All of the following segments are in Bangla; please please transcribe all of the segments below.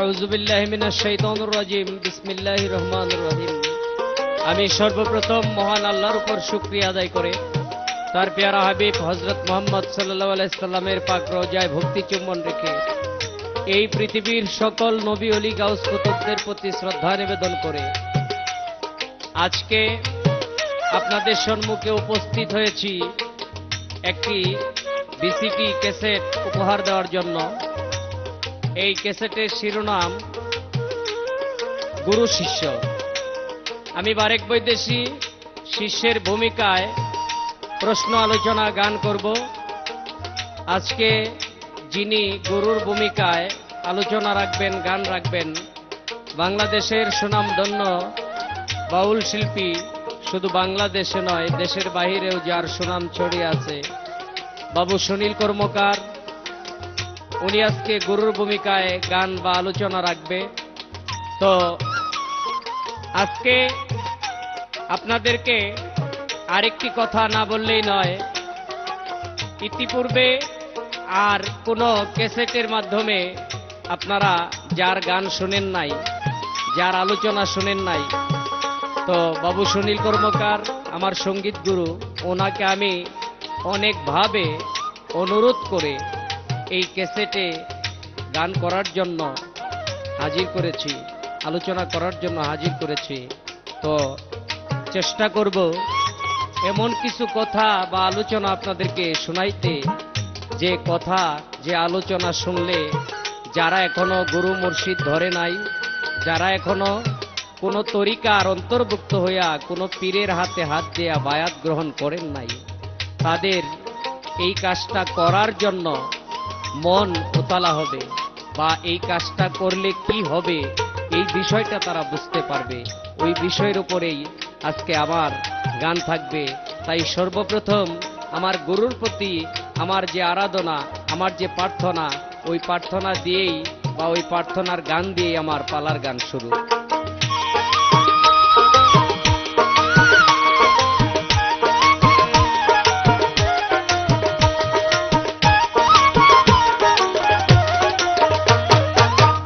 আউযু বিল্লাহি মিনাশ শাইতানির রাজিম। বিসমিল্লাহির রহমানির রহিম। আমি সর্বপ্রথম মহান আল্লাহর উপর শুকরিয়া আদায় করে তার প্যারা হাবিব হযরত মুহাম্মদ সাল্লাল্লাহু আলাইহি সাল্লামের পাক রওজায় ভক্তি চুম্বন রেখে এই পৃথিবীর সকল নবী ওলি গাউস কুতুবদের প্রতি শ্রদ্ধা নিবেদন করে আজকে আপনাদের সম্মুখে উপস্থিত হয়েছি একটি বিসিটি ক্যাসেট উপহার দেওয়ার জন্য। এই ক্যাসেটের শিরোনাম গুরু শিষ্য। আমি বারেক বৈদেশী শিষ্যের ভূমিকায় প্রশ্ন আলোচনা গান করব। আজকে যিনি গুরুর ভূমিকায় আলোচনা রাখবেন, গান রাখবেন, বাংলাদেশের সুনামধন্য বাউল শিল্পী, শুধু বাংলাদেশে নয় দেশের বাহিরেও যার সুনাম ছড়িয়ে আছে, বাবু সুনীল কর্মকার। উনি আজকে গুরুর ভূমিকায় গান বা আলোচনা রাখবে। তো আজকে আপনাদেরকে আরেকটি কথা না বললেই নয়, ইতিপূর্বে আর কোনো ক্যাসেটের মাধ্যমে আপনারা যার গান শুনেন নাই, যার আলোচনা শুনেন নাই, তো বাবু সুনীল কর্মকার আমার সঙ্গীত গুরু, ওনাকে আমি অনেকভাবে অনুরোধ করে এই ক্যাসেটে গান করার জন্য হাজির করেছি, আলোচনা করার জন্য হাজির করেছি। তো চেষ্টা করব এমন কিছু কথা বা আলোচনা আপনাদেরকে শোনাইতে, যে কথা, যে আলোচনা শুনলে যারা এখনো গুরু মুর্শিদ ধরে নাই, যারা এখনো কোনো তরিকার অন্তর্ভুক্ত হইয়া কোনো পীরের হাতে হাত দেয়া বায়াত গ্রহণ করেন নাই, তাদের এই কাজটা করার জন্য মন উতলা হবে, বা এই কাজটা করলে কি হবে এই বিষয়টা তারা বুঝতে পারবে। ওই বিষয়ের উপরেই আজকে আমার গান থাকবে। তাই সর্বপ্রথম আমার গুরুর প্রতি আমার যে আরাধনা, আমার যে প্রার্থনা, ওই প্রার্থনা দিয়েই বা ওই প্রার্থনার গান দিয়েই আমার পালার গান শুরু।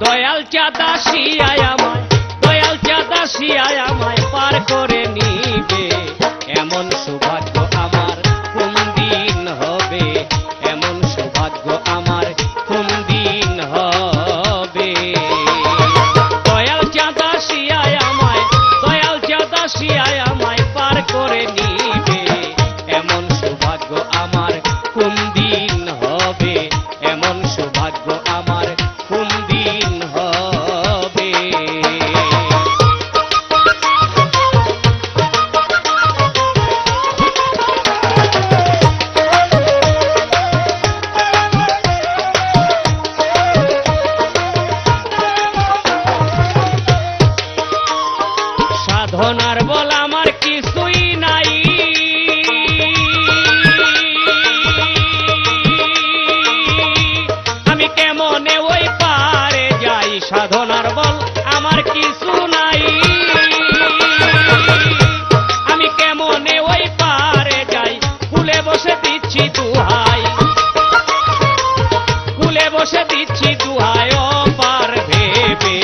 দয়াল চাঁদা শিয়ায় আমায়, দয়াল চাঁদা শিয়ায় আমায় পার করে নিবে, এমন সৌভাগ্য আমার কোন দিন হবে, এমন সৌভাগ্য আমার কোন দিন হবে। দয়াল চাঁদা শিয়ায় আমায়, দয়াল চাঁদা শিয়ায় আমায় পার করে নিবে, এমন সৌভাগ্য আমার কোন দিন হবে, এমন সৌভাগ্য আমার কোন দিন হবে। সাধনার বল আমার কিছুই নাই, আমি কেমনে ওই পারে যাই, সাধনার বল আমার কিছু নাই, আমি কেমনে ওই পারে যাই, কুলে বসে দিচ্ছি দুহাই, কুলে বসে দিচ্ছি দুহাই, ও পার ভেবে,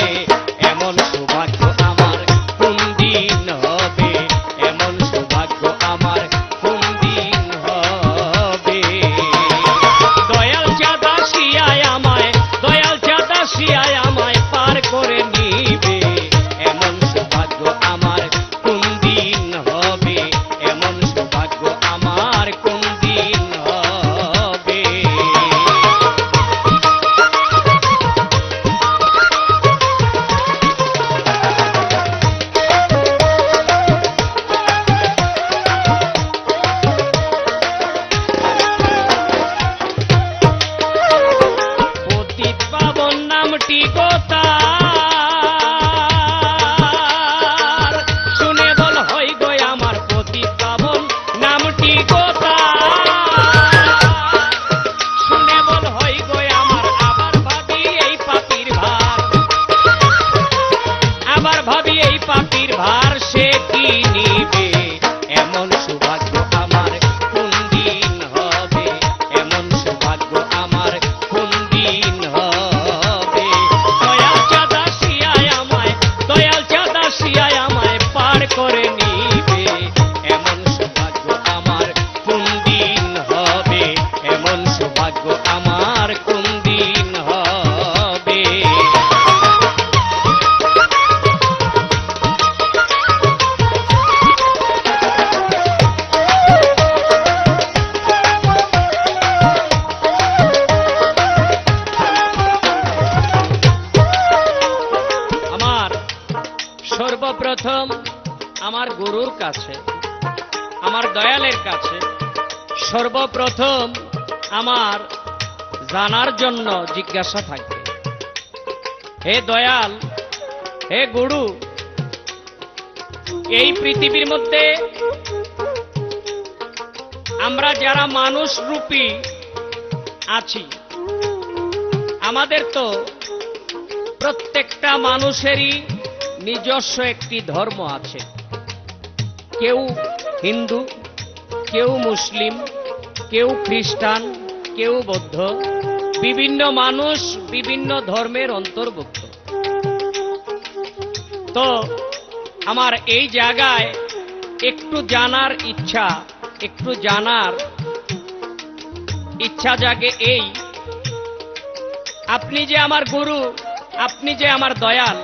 এমন সৌভাগ্য আমার কোন দিন হবে, এমন সৌভাগ্য আমার কোন দিন হবে। দয়াল চাঁদা শিয়ায় আমায়, দয়াল চাঁদা শিয়ায় আমায় পার করে নিবে, এমন সৌভাগ্য আমার কোন দিন হবে, এমন সৌভাগ্য আমার কোন দিন হবে। পতিত পাবন নামটি কোথার, শুনে বল হই গো আমার পতিত পাবন নামটি কোথার, শুনে বল হই গো আমার, আবার ভাবি এই পাপির ভার, আবার ভাবি এই পাপির ভার সে কি নিবে, এমন সৌভাগ্য আমার কোন দিন হবে, এমন সৌভাগ্য আমার কোন দিন হবে। দয়াল সর্বপ্রথম আমার গুরুর কাছে, আমার দয়ালের কাছে সর্বপ্রথম আমার জানার জন্য জিজ্ঞাসা থাকবে, হে দয়াল, হে গুরু, এই পৃথিবীর মধ্যে আমরা যারা মানুষ রূপী আছি, আমাদের তো প্রত্যেকটা মানুষেরই নিজস্ব একটি ধর্ম আছে। কেউ হিন্দু, কেউ মুসলিম, কেউ খ্রিস্টান, কেউ বৌদ্ধ, বিভিন্ন মানুষ বিভিন্ন ধর্মের অন্তর্ভুক্ত। তো আমার এই জায়গায় একটু জানার ইচ্ছা জাগে এই, আপনি যে আমার গুরু, আপনি যে আমার দয়াল,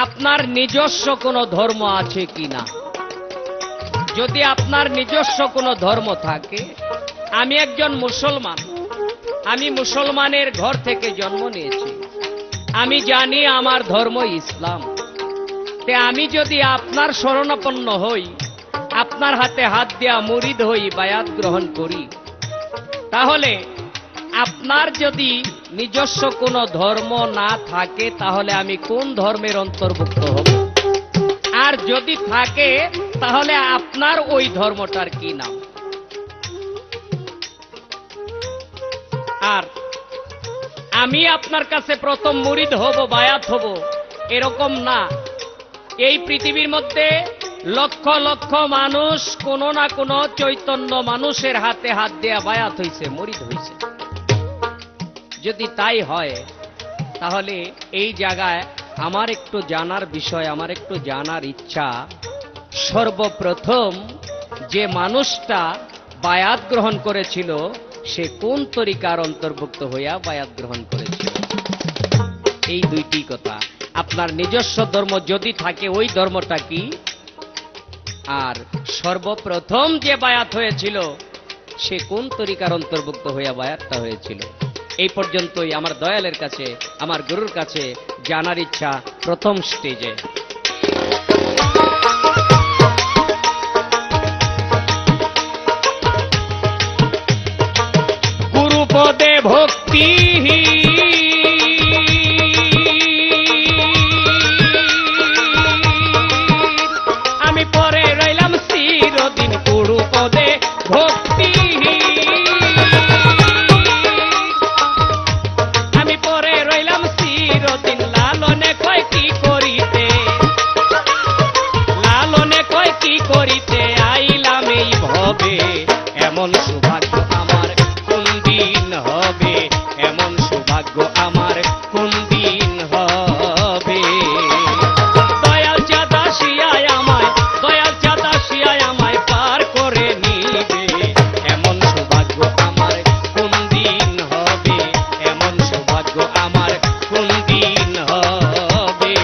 আপনার নিজস্ব কোনো ধর্ম আছে কিনা? যদি আপনার নিজস্ব কোনো ধর্ম থাকে, আমি একজন মুসলমান, আমি মুসলমানের ঘর থেকে জন্ম নিয়েছি, আমি জানি আমার ধর্ম ইসলাম। তে আমি যদি আপনার শরণাপন্ন হই, আপনার হাতে হাত দেয়া মুরিদ হই, বায়াত গ্রহণ করি, তাহলে আপনার যদি নিজস্ব কোনো ধর্ম না থাকে, তাহলে আমি কোন ধর্মের অন্তর্ভুক্ত হব? আর যদি থাকে, তাহলে আপনার ওই ধর্মটার কি নাম? আর আমি আপনার কাছে প্রথম মুরিদ হব, বায়াত হব, এরকম না। এই পৃথিবীর মধ্যে লক্ষ লক্ষ মানুষ কোনো না কোনো চৈতন্য মানুষের হাতে হাত দেয়া বায়াত হইছে, মুরিদ হইছে। যদি তাই হয়, তাহলে এই জায়গায় আমার একটু জানার বিষয়, আমার একটু জানার ইচ্ছা, সর্বপ্রথম যে মানুষটা বায়াত গ্রহণ করেছিল, সে কোন তরিকার অন্তর্ভুক্ত হইয়া বায়াত গ্রহণ করেছিল? এই দুইটি কথা। আপনার নিজস্ব ধর্ম যদি থাকে, ওই ধর্মটা কি? আর সর্বপ্রথম যে বায়াত হয়েছিল, সে কোন তরিকার অন্তর্ভুক্ত হইয়া বায়াতটা হয়েছিল? এই পর্যন্তই আমার দয়ালের কাছে, আমার গুরুর কাছে জানার ইচ্ছা প্রথম স্টেজে। গুরুপদে ভক্তি আমি পরে রইলাম চিরদিন, গুরুপদে ভক্তি আমি পরে রইলাম চিরদিন। লালনে কয় কি করিতে, লালনে কয় কি করিতে আইলাম এই ভবে, এমন সৌভাগ্য আমার কোন দিন হবে, এমন সৌভাগ্য আমার কোন দিন হবে। দয়াল চাঁদ আসিয়ায় আমায়, দয়াল চাঁদ আসিয়ায় আমায় পার করে নিবে, এমন সৌভাগ্য আমার কোন দিন হবে, এমন সৌভাগ্য আমার কোন দিন হবে।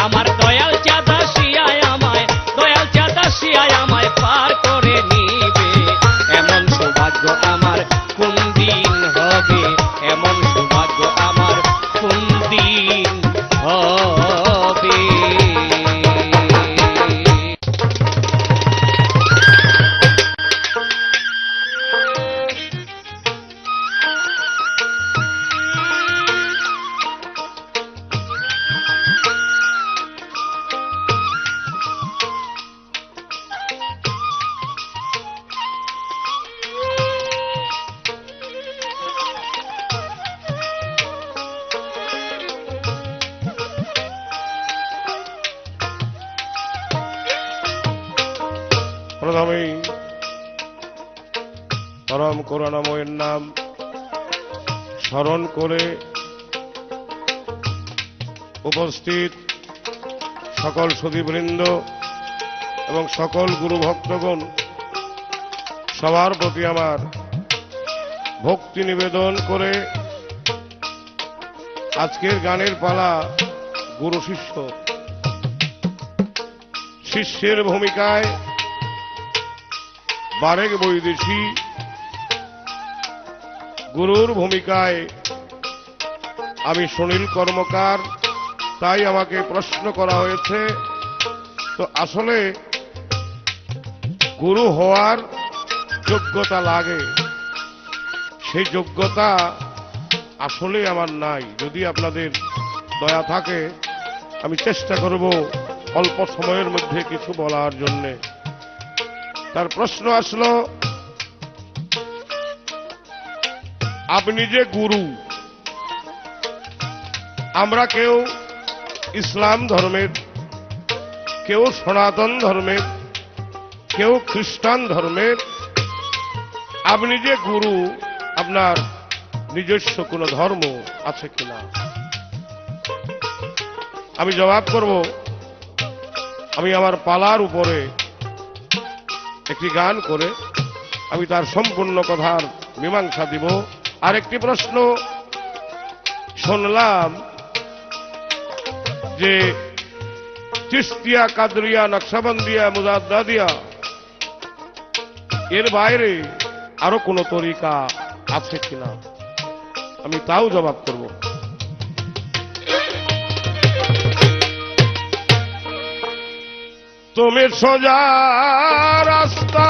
আমার দয়াল চাঁদ আসিয়ায় আমায়, দয়াল চাঁদ আসিয়ায় আমায় পার করে নিবে, এমন সৌভাগ্য আমার কোন দিন হবে, এমন সৌভাগ্য আমার কোন দিন হবে। প্রথমেই পরম করুণাময়ের নাম স্মরণ করে উপস্থিত সকল সুধীবৃন্দ এবং সকল গুরু ভক্তগণ, সবার প্রতি আমার ভক্তি নিবেদন করে আজকের গানের পালা গুরু শিষ্য। শিষ্যের ভূমিকায় বারেক বৈদেশী, গুরুর ভূমিকায় আমি সুনীল কর্মকার, তাই আমাকে প্রশ্ন করা হয়েছে। তো আসলে গুরু হওয়ার যোগ্যতা লাগে, সেই যোগ্যতা আসলে আমার নাই। যদি আপনাদের দয়া থাকে আমি চেষ্টা করব অল্প সময়ের মধ্যে কিছু বলার জন্য। তার প্রশ্ন আসলো, আপনি যে গুরু, আমরা কেউ ইসলাম ধর্মের, কেউ সনাতন ধর্মের, কেউ খ্রিস্টান ধর্মের। আপনি যে গুরু, আপনার নিজস্ব কোনো ধর্ম আছে কিনা? আমি জবাব করব, আমি আমার পালার উপরে একটি গান করে আমি তার সম্পূর্ণ কথার মীমাংসা দিব। আর একটি প্রশ্ন শুনলাম যে চিশতিয়া, কাদরিয়া, নকশবন্দিয়া, মুজাদ্দাদিয়া এর বাইরে আরো কোনো তরিকা আছে কিনা, আমি তাও জবাব করব। তুমি সোজা রাস্তা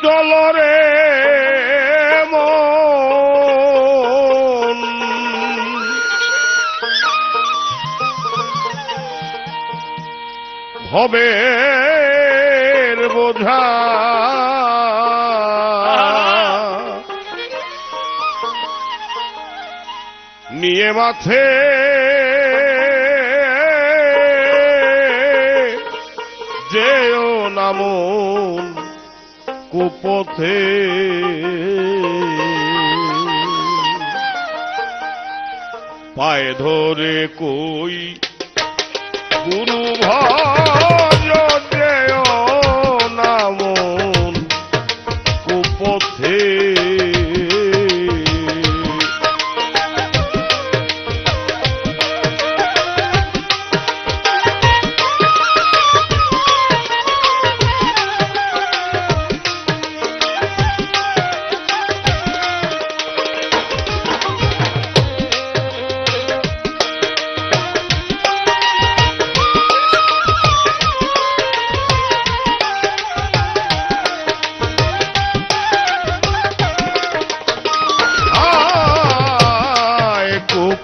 চলো রে মন, ভবের বোঝা নিয়ে মাথে যেও নামন কুপথে। পায়ে ধরে কই গুরু ভজ যেও নামন কুপথে।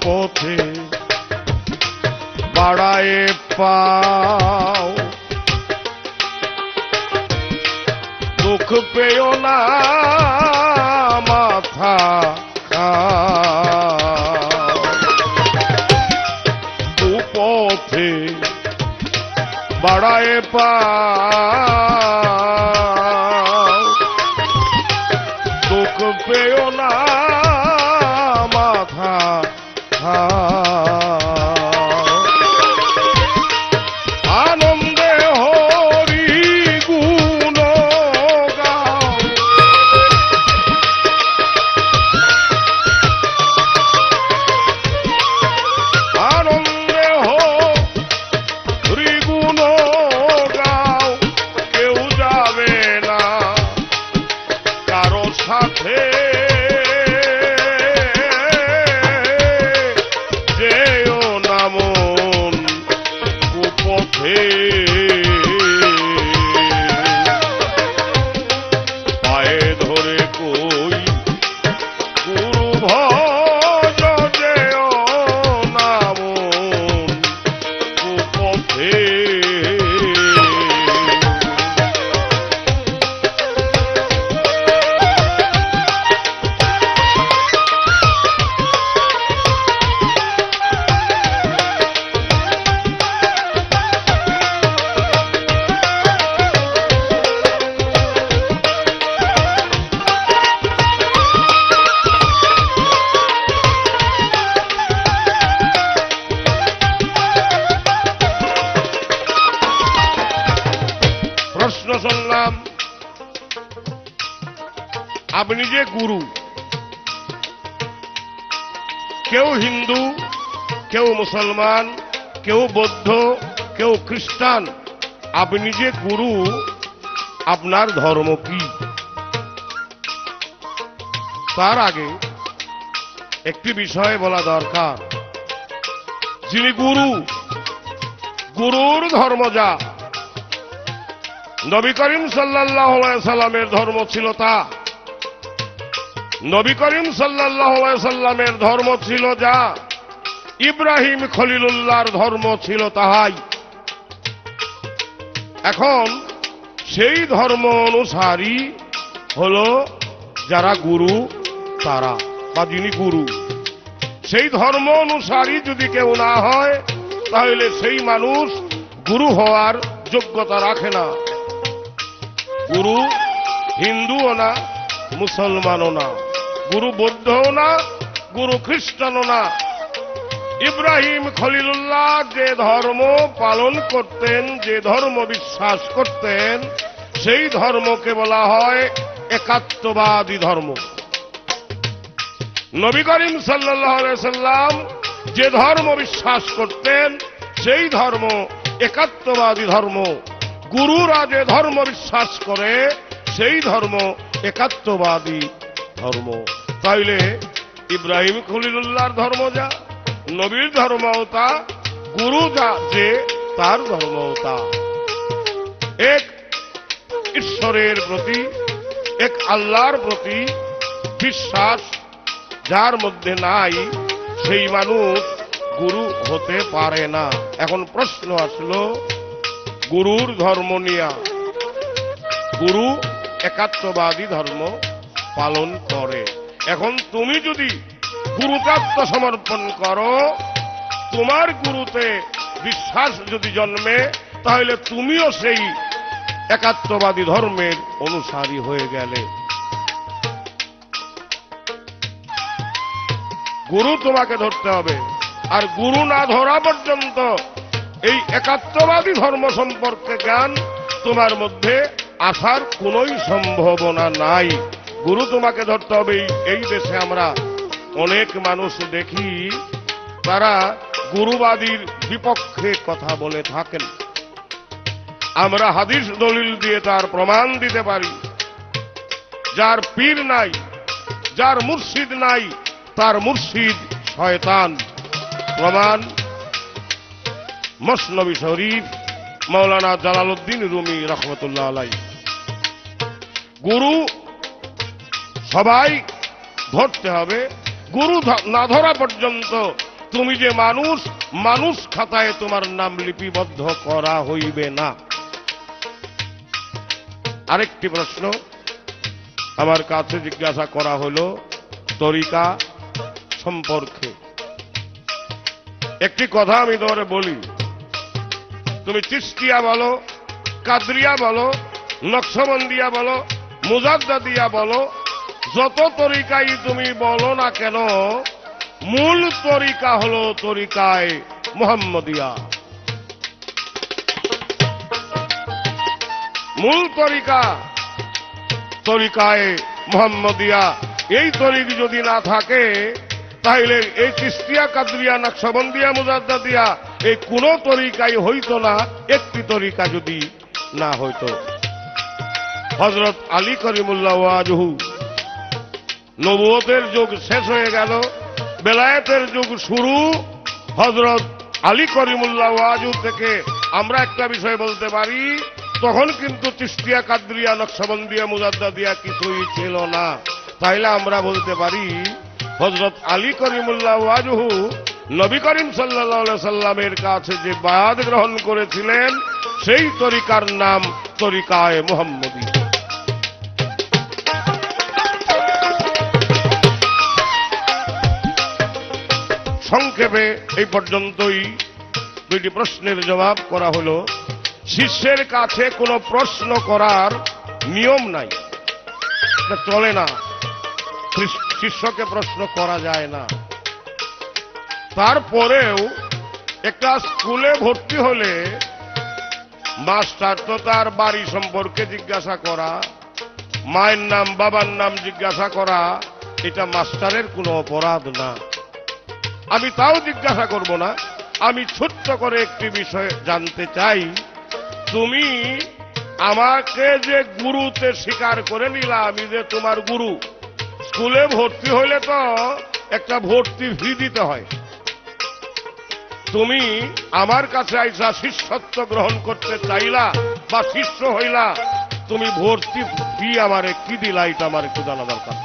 পথে বাড়ায় পাও, দুঃখ পেও না মাথা কুপথে বাড়ায় পাও, দুঃখ পেও না মাথা। আনন্দে হরি গুণ গাও, আনন্দে হরি গুণ গাও। কেউ যাবে না কারো সাথে, পায়ে ধরে কই গুরু ভজ যেও নামন কুপথে। প্রশ্ন শুনলাম, আপনি যে গুরু, কেউ হিন্দু, কেউ মুসলমান, কেউ বৌদ্ধ, কেউ খ্রিস্টান, আপনি যে গুরু, আপনার ধর্ম কি? তার আগে একটি বিষয় বলা দরকার। যিনি গুরু, গুরুর ধর্ম যা, নবী করিম সাল্লাল্লাহু আলাইহি সাল্লামের ধর্ম ছিল তা। নবী করিম সাল্লাল্লাহু আলাইহি সাল্লামের ধর্ম ছিল যা, ইব্রাহিম খলিলুল্লাহর ধর্ম ছিল তাহাই। এখন সেই ধর্ম অনুসারী হলো যারা গুরু, তারা বা যিনি গুরু। সেই ধর্ম অনুসারী যদি কেউ না হয়, তাহলে সেই মানুষ গুরু হওয়ার যোগ্যতা রাখে না। গুরু হিন্দুও না, মুসলমানও না, গুরু বৌদ্ধও না, গুরু খ্রিস্টানও না। ইব্রাহিম খলিলুল্লাহ যে ধর্ম পালন করতেন, যে ধর্ম বিশ্বাস করতেন, সেই ধর্মকে বলা হয় একাত্মবাদী ধর্ম। নবী করিম সাল্লাল্লাহু আলাইহি সাল্লাম যে ধর্ম বিশ্বাস করতেন, সেই ধর্ম একাত্মবাদী ধর্ম। গুরুরা যে ধর্ম বিশ্বাস করে, সেই ধর্ম একাত্মবাদী ধর্ম। তাইলে ইব্রাহিম খলিলুল্লাহর ধর্ম যা, নবীর ধর্মও তা, গুরু যা যে তার ধর্মও তা। এক ঈশ্বরের প্রতি, এক আল্লাহর প্রতি বিশ্বাস যার মধ্যে নাই, সেই মানুষ গুরু হতে পারে না। এখন প্রশ্ন আসলো গুরুর ধর্ম নিয়া। গুরু একাত্মবাদী ধর্ম পালন করে। এখন তুমি যদি গুরুকে আত্মসমর্পণ করো, তোমার গুরুতে বিশ্বাস যদি জন্মে, তাহলে তুমিও সেই একাত্মবাদী ধর্মের অনুসারী হয়ে গেলে। গুরু তোমাকে ধরতে হবে, আর গুরু না ধরা পর্যন্ত এই একাত্মবাদী ধর্ম সম্পর্কে জ্ঞান তোমার মধ্যে আসার কোনোই সম্ভাবনা নাই। গুরু তোমাকে ধরতে হবে। এই দেশে আমরা অনেক মানুষ দেখি, তারা গুরুবাদীর বিপক্ষে কথা বলে থাকেন। আমরা হাদিস দলিল দিয়ে তার প্রমাণ দিতে পারি। যার পীর নাই, যার মুর্শিদ নাই, তার মুর্শিদ শয়তান। প্রমাণ মসনবী শরীফ, মাওলানা জালালউদ্দিন রুমি রহমতুল্লাহ আলাইহি। গুরু সবাই ধরতে হবে। গুরু না ধরা পর্যন্ত তুমি যে মানুষ, মানুষ খাতায় তোমার নাম লিপিবদ্ধ করা হইবে না। আরেকটি প্রশ্ন আমার কাছে জিজ্ঞাসা করা হলো তরিকা সম্পর্কে। একটি কথা আমি তোমারে বলি, তুমি চিশতিয়া বলো, কাদরিয়া বলো, নকশবন্দিয়া বলো, মুজাদ্দাদিয়া বলো, যত তরিকাই তুমি বলো না কেন, মূল তরিকা হলো তরিকায় মুহাম্মদিয়া। মূল তরিকা তরিকায় মুহাম্মদিয়া। এই তরিক যদি না থাকে, তাহলে এই চিশতিয়া, কাদরিয়া, নকশবন্দিয়া, মুজাদ্দাদিয়া এই কোন তরিকাই হইতো না, একটি তরিকা যদি না হইতো। হযরত আলী করিমুল্লাহ ওয়াজহু, নবুয়তের যুগ শেষ হয়ে গেল, বেলায়েতের যুগ শুরু। হযরত আলী করিমুল্লাহ ওয়াজহু থেকে আমরা একটা বিষয় বলতে পারি, তখন কিন্তু চিশতিয়া, কাদরিয়া, নকশবন্দিয়া, মুজাদ্দাদিয়া কিছুই ছিল না। তাইলে আমরা বলতে পারি হযরত আলী করিমুল্লাহ ওয়াজহু নবী করিম সাল্লাল্লাহু আলাইহি সাল্লামের কাছে যে বায়াত গ্রহণ করেছিলেন, সেই তরিকার নাম তরিকায়ে মুহাম্মদী। সংক্ষেপে এই পর্যন্তই দুইটি প্রশ্নের জবাব করা হলো। শিষ্যের কাছে কোনো প্রশ্ন করার নিয়ম নাই, এটা চলে না। শিষ্যকে প্রশ্ন করা যায় না। তারপরেও একটা স্কুলে ভর্তি হলে মাস্টার তো তার বাড়ি সম্পর্কে জিজ্ঞাসা করা, মায়ের নাম, বাবার নাম জিজ্ঞাসা করা, এটা মাস্টারের কোনো অপরাধ না। আমি তাও জিজ্ঞাসা করব না। আমি ছোট্ট করে একটি বিষয় জানতে চাই, তুমি আমাকে যে গুরুতে স্বীকার করে নিলা, আমি যে তোমার গুরু। স্কুলে ভর্তি হইলে তো একটা ভর্তি ফি দিতে হয়। তুমি আমার কাছে আইসা শিষ্যত্ব গ্রহণ করতে চাইলা বা শিষ্য হইলা, তুমি ভর্তি ফি আমারে কি দিলা, এটা আমার একটু জানা দরকার।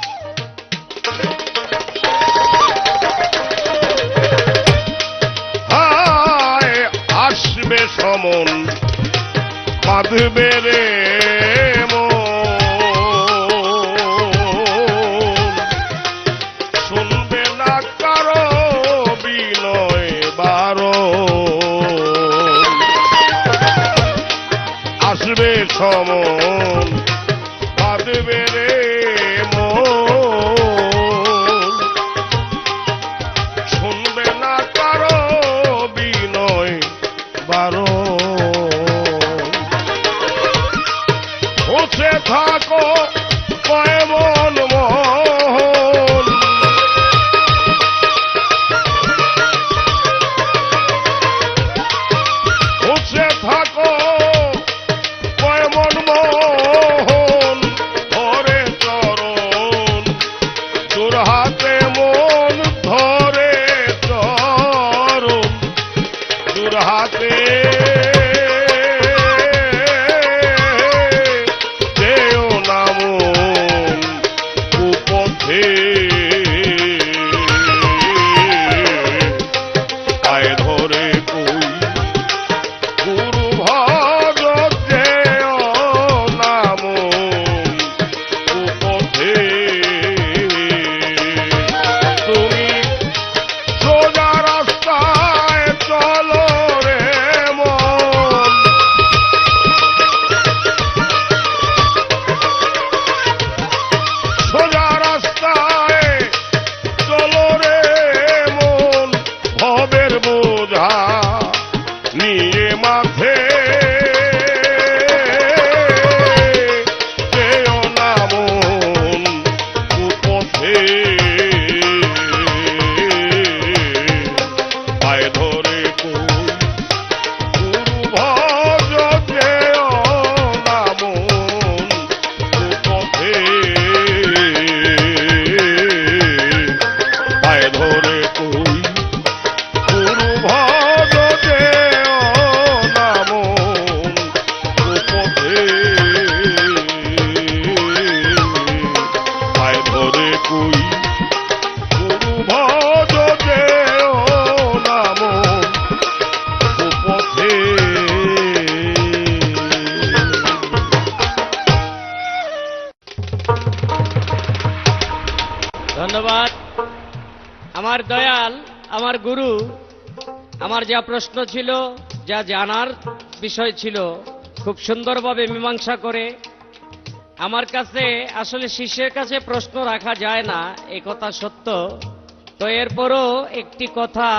হায় আসবে সমন বাঁধবে রে মন, শুনবে না কারো বিনয় বারণ। আসবে সমন বাঁধবে রে মন, শুনবে না কারো বিনয় বারণ। বসে থাকো কয়মন মন, বসে থাকো কয়মন মন, ধরে চরণ তোর হাতে মন, ধরে চরণ তোর হাতে। ধন্যবাদ। আমার দয়াল, আমার গুরু, আমার যা প্রশ্ন ছিল, যা জানার বিষয় ছিল, খুব সুন্দরভাবে মীমাংসা করে আমার কাছে, আসলে শিষ্যের কাছে প্রশ্ন রাখা যায় না, এই কথা সত্য। তো এরপরও একটি কথা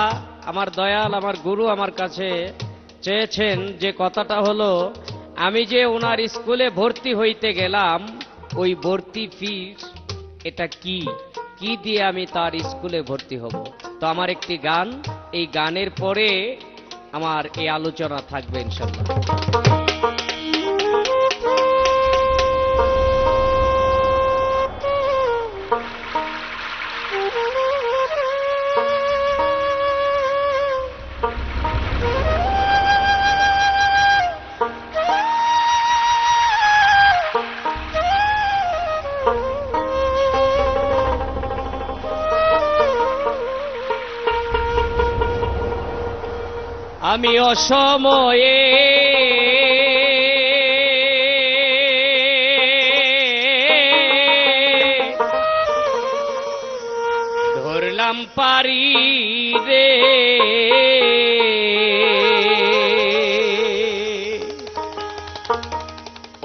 আমার দয়াল, আমার গুরু আমার কাছে চেয়েছেন, যে কথাটা হলো, আমি যে ওনার স্কুলে ভর্তি হইতে গেলাম, ওই ভর্তি ফিস এটা কি দিয়ে আমি তার স্কুলে ভর্তি হব। তো আমার একটি গান, এই গানের পরে আমার এই আলোচনা থাকবে ইনশাআল্লাহ। আমি অসময়ে ধরলাম পারি রে,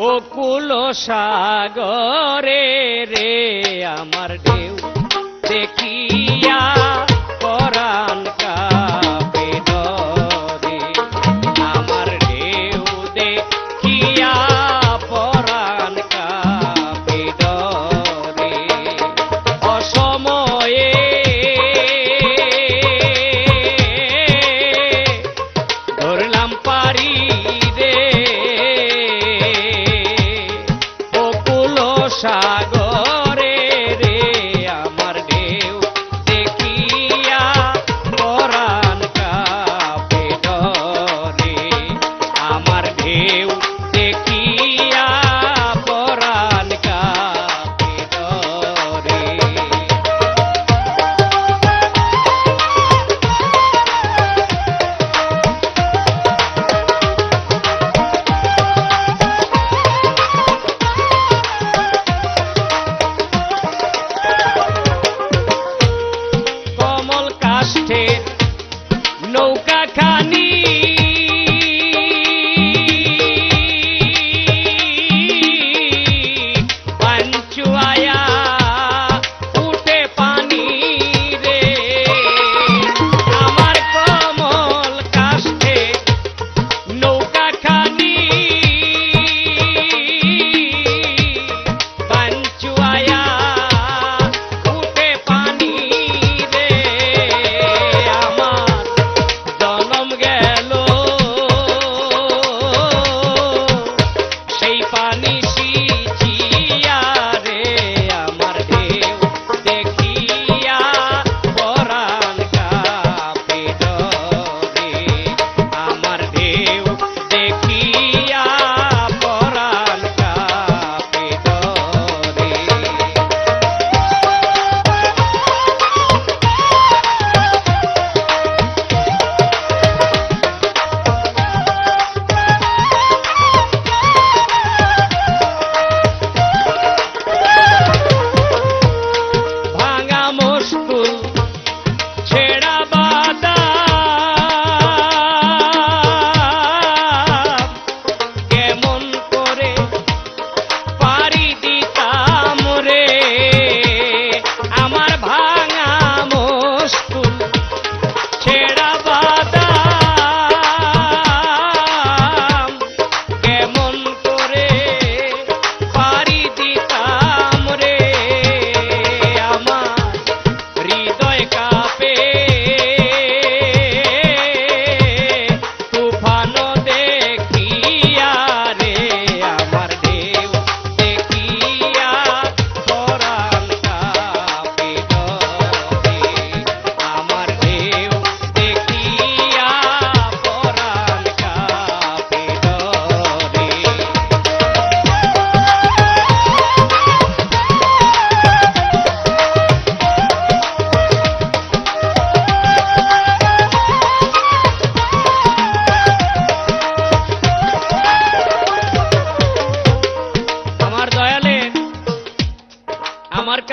ও কুল সাগরে রে, আমার ঢেউ দেখিয়া পরাণ কাঁপে ডরে, আমার ঢেউ দেখিয়া পরাণ কাঁপে ডরে। অসময়ে ধরলাম পারি রে,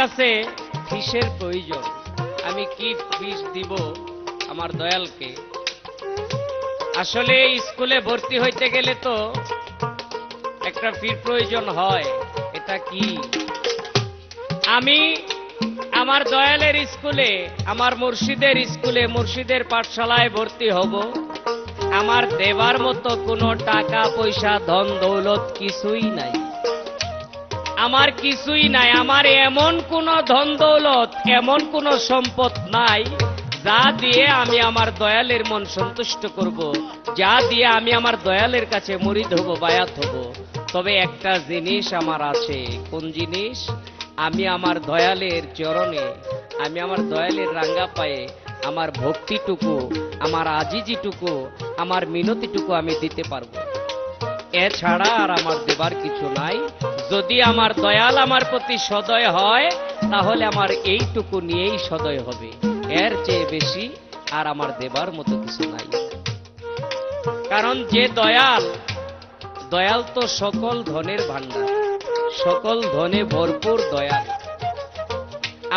কাছে ফিসের প্রয়োজন। আমি কি ফিস দিব আমার দয়ালকে? আসলে স্কুলে ভর্তি হইতে গেলে তো একটা ফির প্রয়োজন হয়। এটা কি? আমি আমার দয়ালের স্কুলে, আমার মুর্শিদের স্কুলে, মুর্শিদের পাঠশালায় ভর্তি হব। আমার দেবার মতো কোনো টাকা পয়সা ধন দৌলত কিছুই নাই, আমার কিছুই নাই। আমার এমন কোনো ধন দৌলত, এমন কোনো সম্পদ নাই যা দিয়ে আমি আমার দয়ালের মন সন্তুষ্ট করব, যা দিয়ে আমি আমার দয়ালের কাছে মুরিদ হব, বায়াত হব। তবে একটা জিনিস আমার আছে। কোন জিনিস? আমি আমার দয়ালের চরণে, আমি আমার দয়ালের রাঙ্গা পায়ে আমার ভক্তিটুকু, আমার আজিজিটুকু, আমার মিনতিটুকু আমি দিতে পারবো। এছাড়া আর আমার দেবার কিছু নাই। যদি আমার দয়াল আমার প্রতি সদয় হয়, তাহলে আমার এইটুকু নিয়েই সদয় হবে। এর চেয়ে বেশি আর আমার দেবার মতো কিছু নাই। কারণ যে দয়াল, দয়াল তো সকল ধনের ভান্ডার, সকল ধনে ভরপুর দয়াল।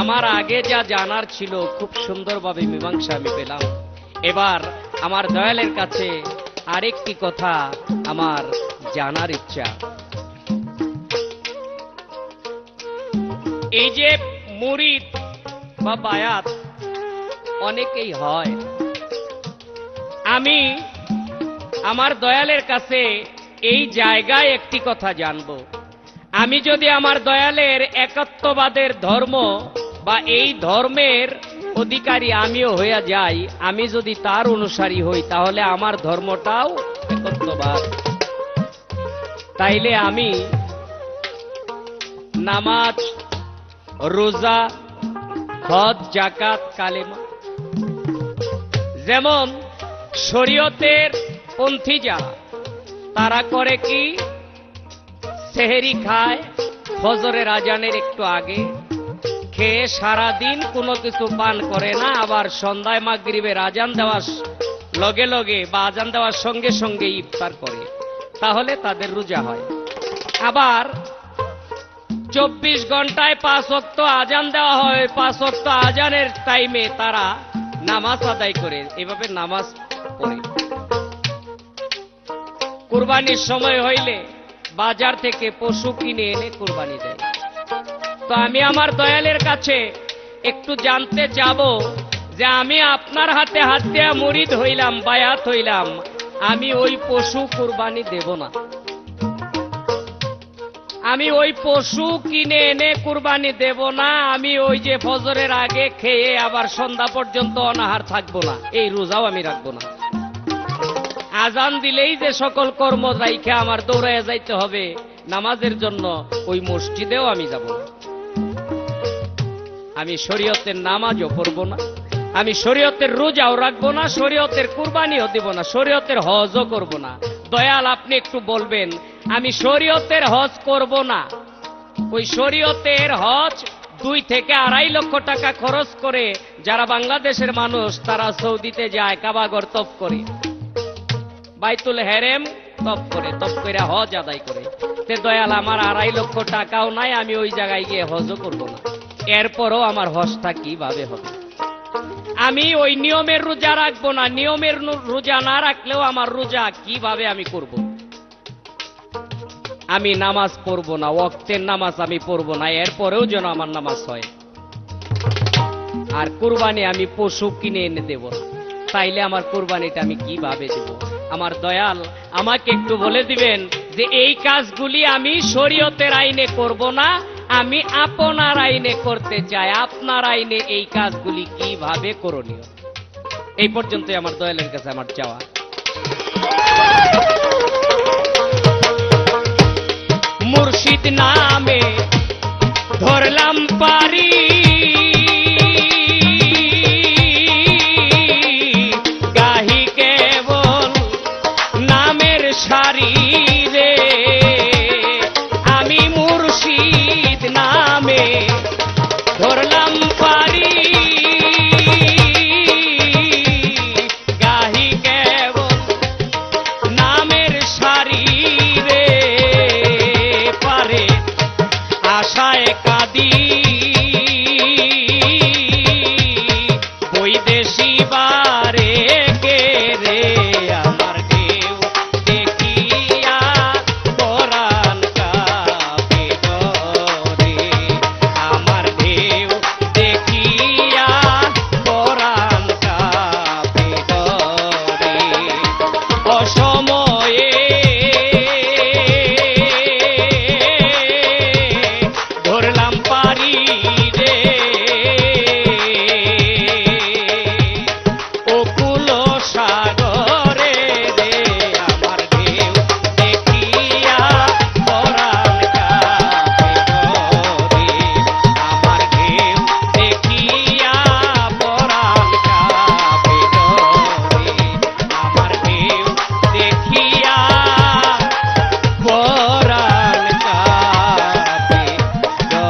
আমার আগে যা জানার ছিল খুব সুন্দরভাবে মীমাংসা আমি পেলাম। এবার আমার দয়ালের কাছে আরেকটি কথা আমার জানার ইচ্ছা। এই যে মুরিদ বা বায়াত অনেকেই হয়, আমি আমার দয়ালের কাছে এই জায়গায় একটি কথা জানব। আমি যদি আমার দয়ালের একাত্মবাদের ধর্ম বা এই ধর্মের অধিকারী আমিও হইয়া যাই, আমি যদি তার অনুসারী হই, তাহলে আমার ধর্মটাও একত্ববাদ। তাইলে আমি নামাজ, রোজা, হজ, যাকাত, কালেমা, যেমন শরীয়তের পন্থী যারা, তারা করে কি? সেহেরি খায় ফজরের আজানের একটু আগে, খেয়ে সারাদিন কোনো কিছু পান করে না, আবার সন্ধ্যায় মাগরিবের আজান দেওয়ার লগে লগে বা আজান দেওয়ার সঙ্গে সঙ্গে ইফতার করে, তাহলে তাদের রোজা হয়। আবার 24 ঘন্টায় 5 ওয়াক্ত আজান দেওয়া হয়, 5 ওয়াক্ত আজানের টাইমে তারা নামাজ আদায় করে, এভাবে নামাজ পড়ে। কুরবানির সময় হইলে বাজার থেকে পশু কিনে এনে কুরবানি দেয়। তো আমি আমার দয়ালের কাছে একটু জানতে চাবো যে আমি আপনার হাতে হাত দেয়া মুরিদ হইলাম, বায়াত হইলাম, আমি ওই পশু কুরবানি দেব না। আমি ওই পশু কিনে এনে কুরবানি দেব না। আমি ওই যে ফজরের আগে খেয়ে আবার সন্ধ্যা পর্যন্ত অনাহার থাকবো না, এই রোজাও আমি রাখবো না। আজান দিলেই যে সকল কর্ম রাইখে আমার দৌড়াইয়া যাইতে হবে নামাজের জন্য, ওই মসজিদেও আমি যাব না। আমি শরীয়তের নামাজও পড়ব না, আমি শরীয়তের রোজাও রাখবো না, শরীয়তের কুরবানিও দিব না, শরীয়তের হজও করব না। দয়াল, আপনি একটু বলবেন, আমি শরীয়তের হজ করব না। ওই শরীয়তের হজ 2 থেকে 2.5 লক্ষ টাকা খরচ করে যারা বাংলাদেশের মানুষ, তারা সৌদিতে যায়, কাবাগর তপ করে, বাইতুল হেরেম তপ করে, তপ করে হজ আদায় করে। তে দয়াল, আমার 2.5 লক্ষ টাকাও নাই, আমি ওই জায়গায় গিয়ে হজও করব না। এরপরও আমার হজটা কিভাবে হবে? আমি ওই নিয়মের রোজা রাখবো না, নিয়মের রোজা না রাখলেও আমার রোজা কিভাবে আমি করব? আমি নামাজ পড়ব না, ওয়াক্তের নামাজ আমি পড়ব না, এরপরেও যেন আমার নামাজ হয়। আর কুরবানি আমি পশু কিনে এনে দেব না, তাইলে আমার কুরবানিটা আমি কিভাবে দেব? আমার দয়াল, আমাকে একটু বলে দিবেন যে এই কাজগুলি আমি শরীয়তের আইনে করব না, আমি আপনার আইনে করতে চাই। আপনার আইনে এই কাজগুলি কিভাবে করণীয়? এই পর্যন্তই আমার দয়ালের কাছে আমার চাওয়া। মুর্শিদ নামে ধরলাম পারি, গাহি কেবল নামের সারি রে। আমি মুর্শিদ নামে ধরলাম পারি, গাহি কেবল নামের সারি রে। পারে আশায় কাঁদি সময়ে ধরলাম পারি রে অকুল সাগরে রে আমার ঢেউ দেখিয়া পরাণ কাঁপে রে আমার ঢেউ দেখিয়া পরাণ কাঁপে রে আমার ঢেউ দেখিয়া পরাণ কাঁপে রে।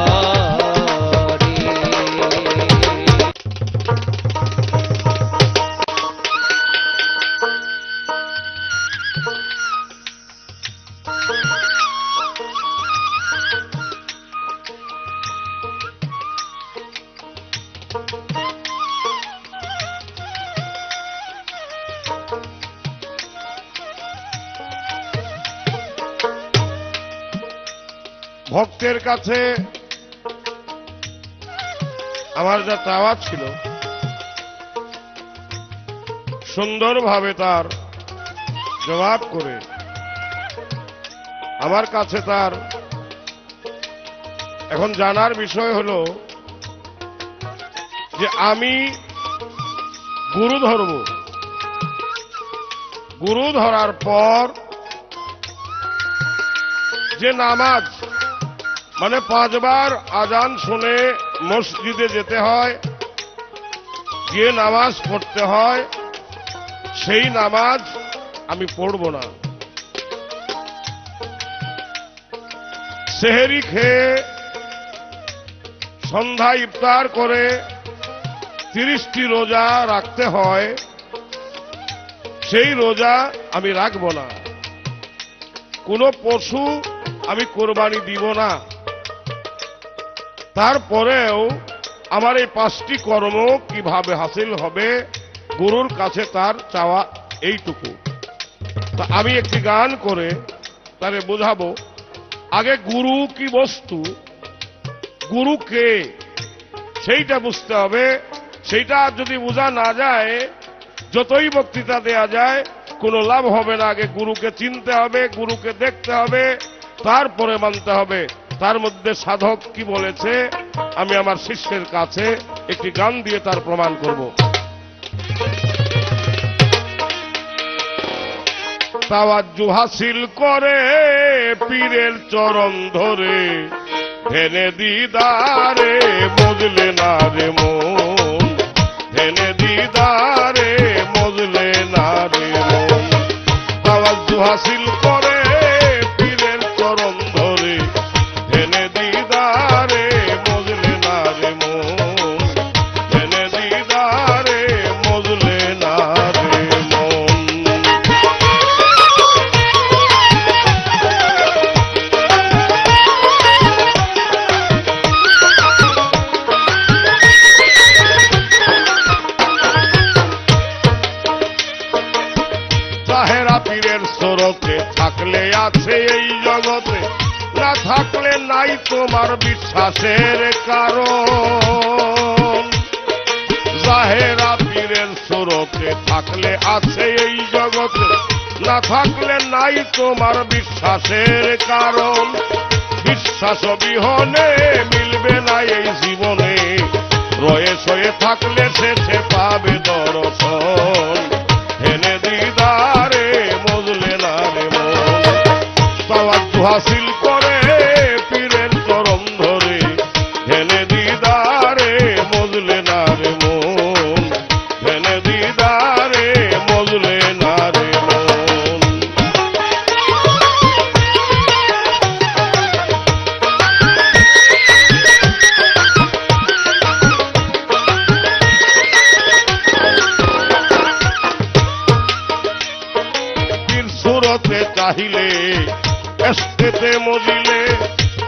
ভক্তের কাছে আমার যা চাওয়া ছিল সুন্দরভাবে তার জবাব করে আমার কাছে তার এখন জানার বিষয় হলো যে আমি গুরু ধরব, গুরু ধরার পর যে নামাজ মানে 5 বার আজান শুনে মসজিদে যেতে হয়, যে নামাজ পড়তে হয় সেই নামাজ আমি পড়ব না। সেহরি খেয়ে সন্ধ্যা ইফতার করে 30টি রোজা রাখতে হয়, সেই রোজা আমি রাখব না। কোন পশু আমি কোরবানি দিব না। তারপরেও আমার এই 5টি কর্ম কিভাবে হাসিল হবে গুরুর কাছে তার চাওয়া এইটুকু। তা আমি একটি গান করে তারে বোঝাবো। আগে গুরু কি বস্তু, গুরু কে সেইটা বুঝতে হবে। সেইটা যদি বোঝা না যায় যতই বক্তৃতা দেয়া যায় কোনো লাভ হবে না। আগে গুরুকে চিনতে হবে, গুরুকে দেখতে হবে, তারপরে মানতে হবে। তার মধ্যে সাধক কি বলেছে আমি আমার শিষ্যের কাছে একটি গান দিয়ে তার প্রমাণ করব। তাওয়াজ্জু হাসিল করে পীরের চরণ ধরে, ধেনে দিদারে মজলে না রে মন, ধেনে দিদারে মজলে না রে মন। তাওয়াজ্জু হাসিল করে পীরের চরণ ধরে, ধেনে দিদারে মজলে না রে মন, ধেনে দিদারে মজলে না রে মন। জাহেরা পীরের স্রোতে থাকলে আছে এই জগতে, না থাকলে নাই তোমার বিশ্বাসের কারণ। জাহেরা পীরের স্রোতে থাকলে আছে এই জগতে, না থাকলে নাই তোমার বিশ্বাসের কারণ। বিশ্বাস বিহনে মিলবে না এই জীবনে, রয়ে সয়ে থাকলে শেষে পাবে দর্শন। হেনে দিদারে মজলে না রে মন। তাওয়াজ্জু হাসিল করে পীরের চরণ ধরে, হেনে দিদারে মজলে না রে মন, হেনে দিদারে মজলে না রে মন। সুরতে চাহিলে এস্তেতে মজিলে,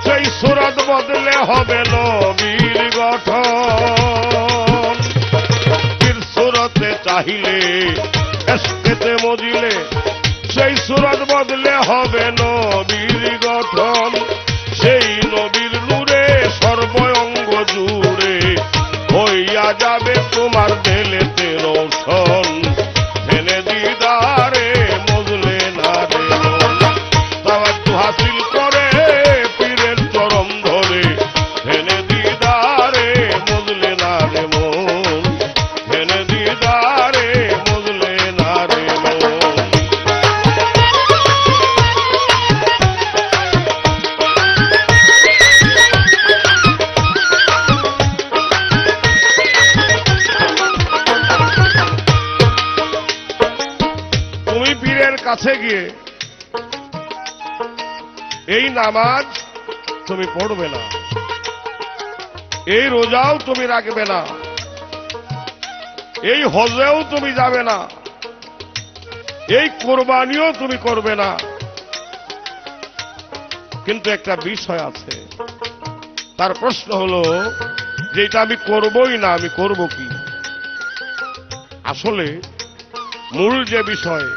সেই সুরত বদলে হবে নবীর গঠন। সুরতে চাহিলে এস্তেতে মজিলে, সেই সুরত বদলে হবে নবীর গঠন। সেই নবীর নূরে সর্বঙ্গ জুড়ে হইয়া যাবে তোমার দেলেতে রোশন। ধেনে দিদারে মজলে কাছে গিয়ে এই নামাজ তুমি পড়বে না, এই রোজাও তুমি রাখবে না, এই হজেও তুমি যাবে না, এই কোরবানিও তুমি করবে না। কিন্তু একটা বিষয় আছে, তার প্রশ্ন হলো যে এটা আমি করবই না, আমি করব কি? আসলে মূল যে বিষয়,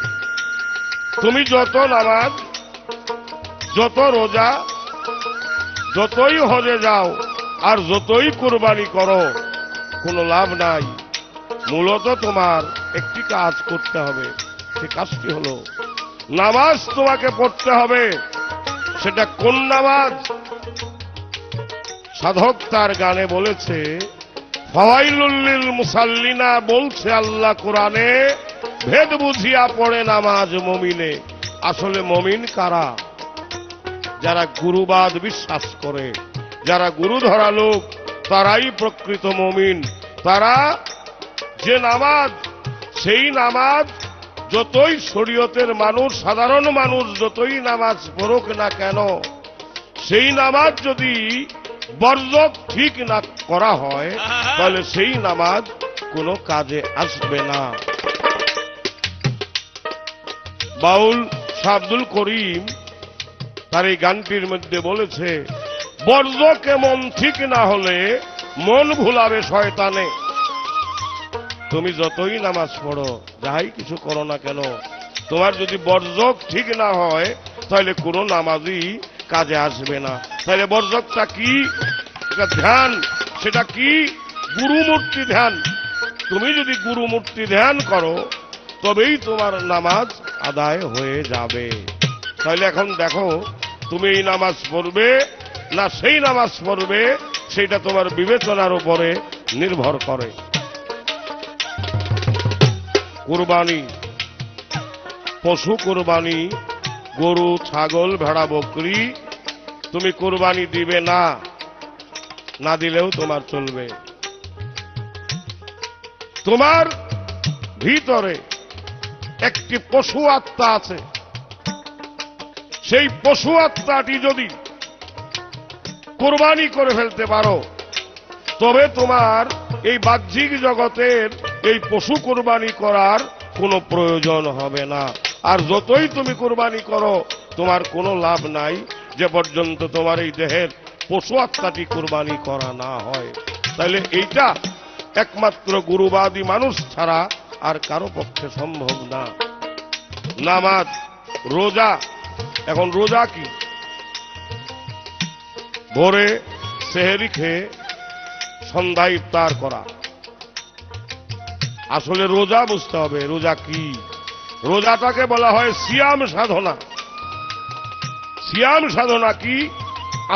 তুমি যত নামাজ, যত রোজা, যতই হজে যাও আর যতই কোরবানি করো, কোনো লাভ নাই। মূলত তোমার একটি কাজ করতে হবে, সে কাজটি হলো নামাজ তোমাকে পড়তে হবে। সেটা কোন নামাজ? সাধক তার গানে বলেছে, ফাওয়াইলুল লিল মুসাল্লিনা, বলছে আল্লাহ কোরআনে, ভেদ বুঝিয়া পড়ে নামাজ মুমিনে। আসলে মুমিন কারা? যারা গুরুবাদ বিশ্বাস করে, যারা গুরু ধরা লোক, তারাই প্রকৃত মুমিন। তারা যে নামাজ, সেই নামাজ যতই শরীয়তের মানুষ, সাধারণ মানুষ যতই নামাজ পড়ুক না কেন, সেই নামাজ যদি বর্জক ঠিক না করা হয়, তাহলে সেই নামাজ কোনো কাজে আসবে না। বাউল শাহ আব্দুল করিম তার এই গানটির মধ্যে বলেছে, বর্জকে মন ঠিক না হলে মন ভুলাবে শয়তানে। তুমি যতই নামাজ পড়ো, যাই কিছু করো না কেন, তোমার যদি বর্জক ঠিক না হয়, তাহলে কোনো নামাজই কাজে আসবে না। তাহলে বর্জকটা কি? এটা ধ্যান। সেটা কি? গুরুমূর্তি ধ্যান। তুমি যদি গুরুমূর্তি ধ্যান করো, তবেই তোমার নামাজ আদায় হয়ে যাবে। তাহলে এখন দেখো, তুমি এই নামাজ পড়বে না সেই নামাজ পড়বে, সেটা তোমার বিবেচনার উপরে নির্ভর করে। কুরবানি, পশু কুরবানি, গরু, ছাগল, ভেড়া, বকরি, তুমি কুরবানি দিবে না, না দিলেও তোমার চলবে। তোমার ভিতরে একটি পশু আত্মা আছে, সেই পশু আত্মাটি যদি কুরবানি করে ফেলতে পারো, তবে তোমার এই বাহ্যিক জগতের এই পশু কুরবানি করার কোনো প্রয়োজন হবে না। আর যতই তুমি কুরবানি করো, তোমার কোনো লাভ নাই, যে পর্যন্ত তোমার এই দেহের পশু আত্মাটি কুরবানি করা না হয়। তাহলে এইটা একমাত্র গুরুবাদী মানুষ ছাড়া আর কারো পক্ষে সম্ভব না। নামাজ, রোজা। এখন রোজা কি? ভোরে সেহেরি খেয়ে সন্ধ্যায় ইফতার করা। আসলে রোজা বুঝতে হবে, রোজা কি? রোজাটাকে বলা হয় সিয়াম সাধনা। সিয়াম সাধনা কি?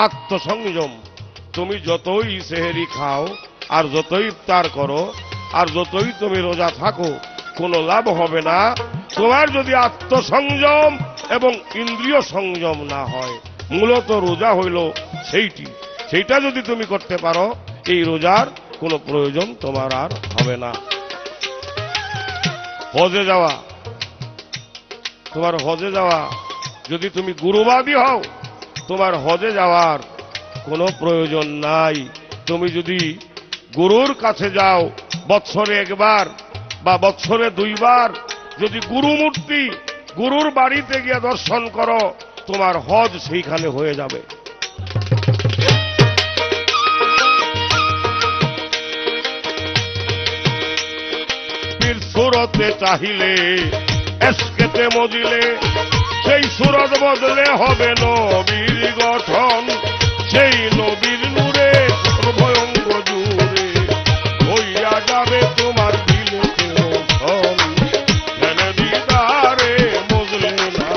আত্মসংযম। তুমি যতই সেহেরি খাও আর যতই ইফতার করো আর যতই তুমি রোজা থাকো, কোনো লাভ হবে না, তোমার যদি আত্মসংযম এবং ইন্দ্রিয় সংযম না হয়। মূলত রোজা হইল সেইটা যদি তুমি করতে পারো, এই রোজার কোনো প্রয়োজন তোমার আর হবে না। হজে যাওয়া, তোমার হজে যাওয়া, যদি তুমি গুরুবাদী হও, তোমার হজে যাওয়ার কোনো প্রয়োজন নাই। তুমি যদি গুরুর কাছে যাও, বৎসরে একবার বা বৎসরে দুইবার, যদি গুরুমূর্তি, গুরুর বাড়িতে গিয়ে দর্শন করো, তোমার হজ সেইখানে হয়ে যাবে। পীর সুরতে চাহিলে, এসকেতে মজিলে, সেই সুরত বদলে হবে নবীর গঠন। সেই নবীর নূরে সর্বঙ্গ জুড়ে হইয়া যাবে তোমার দিলে রোশন। ধ্যানে দিদারে মজলে না।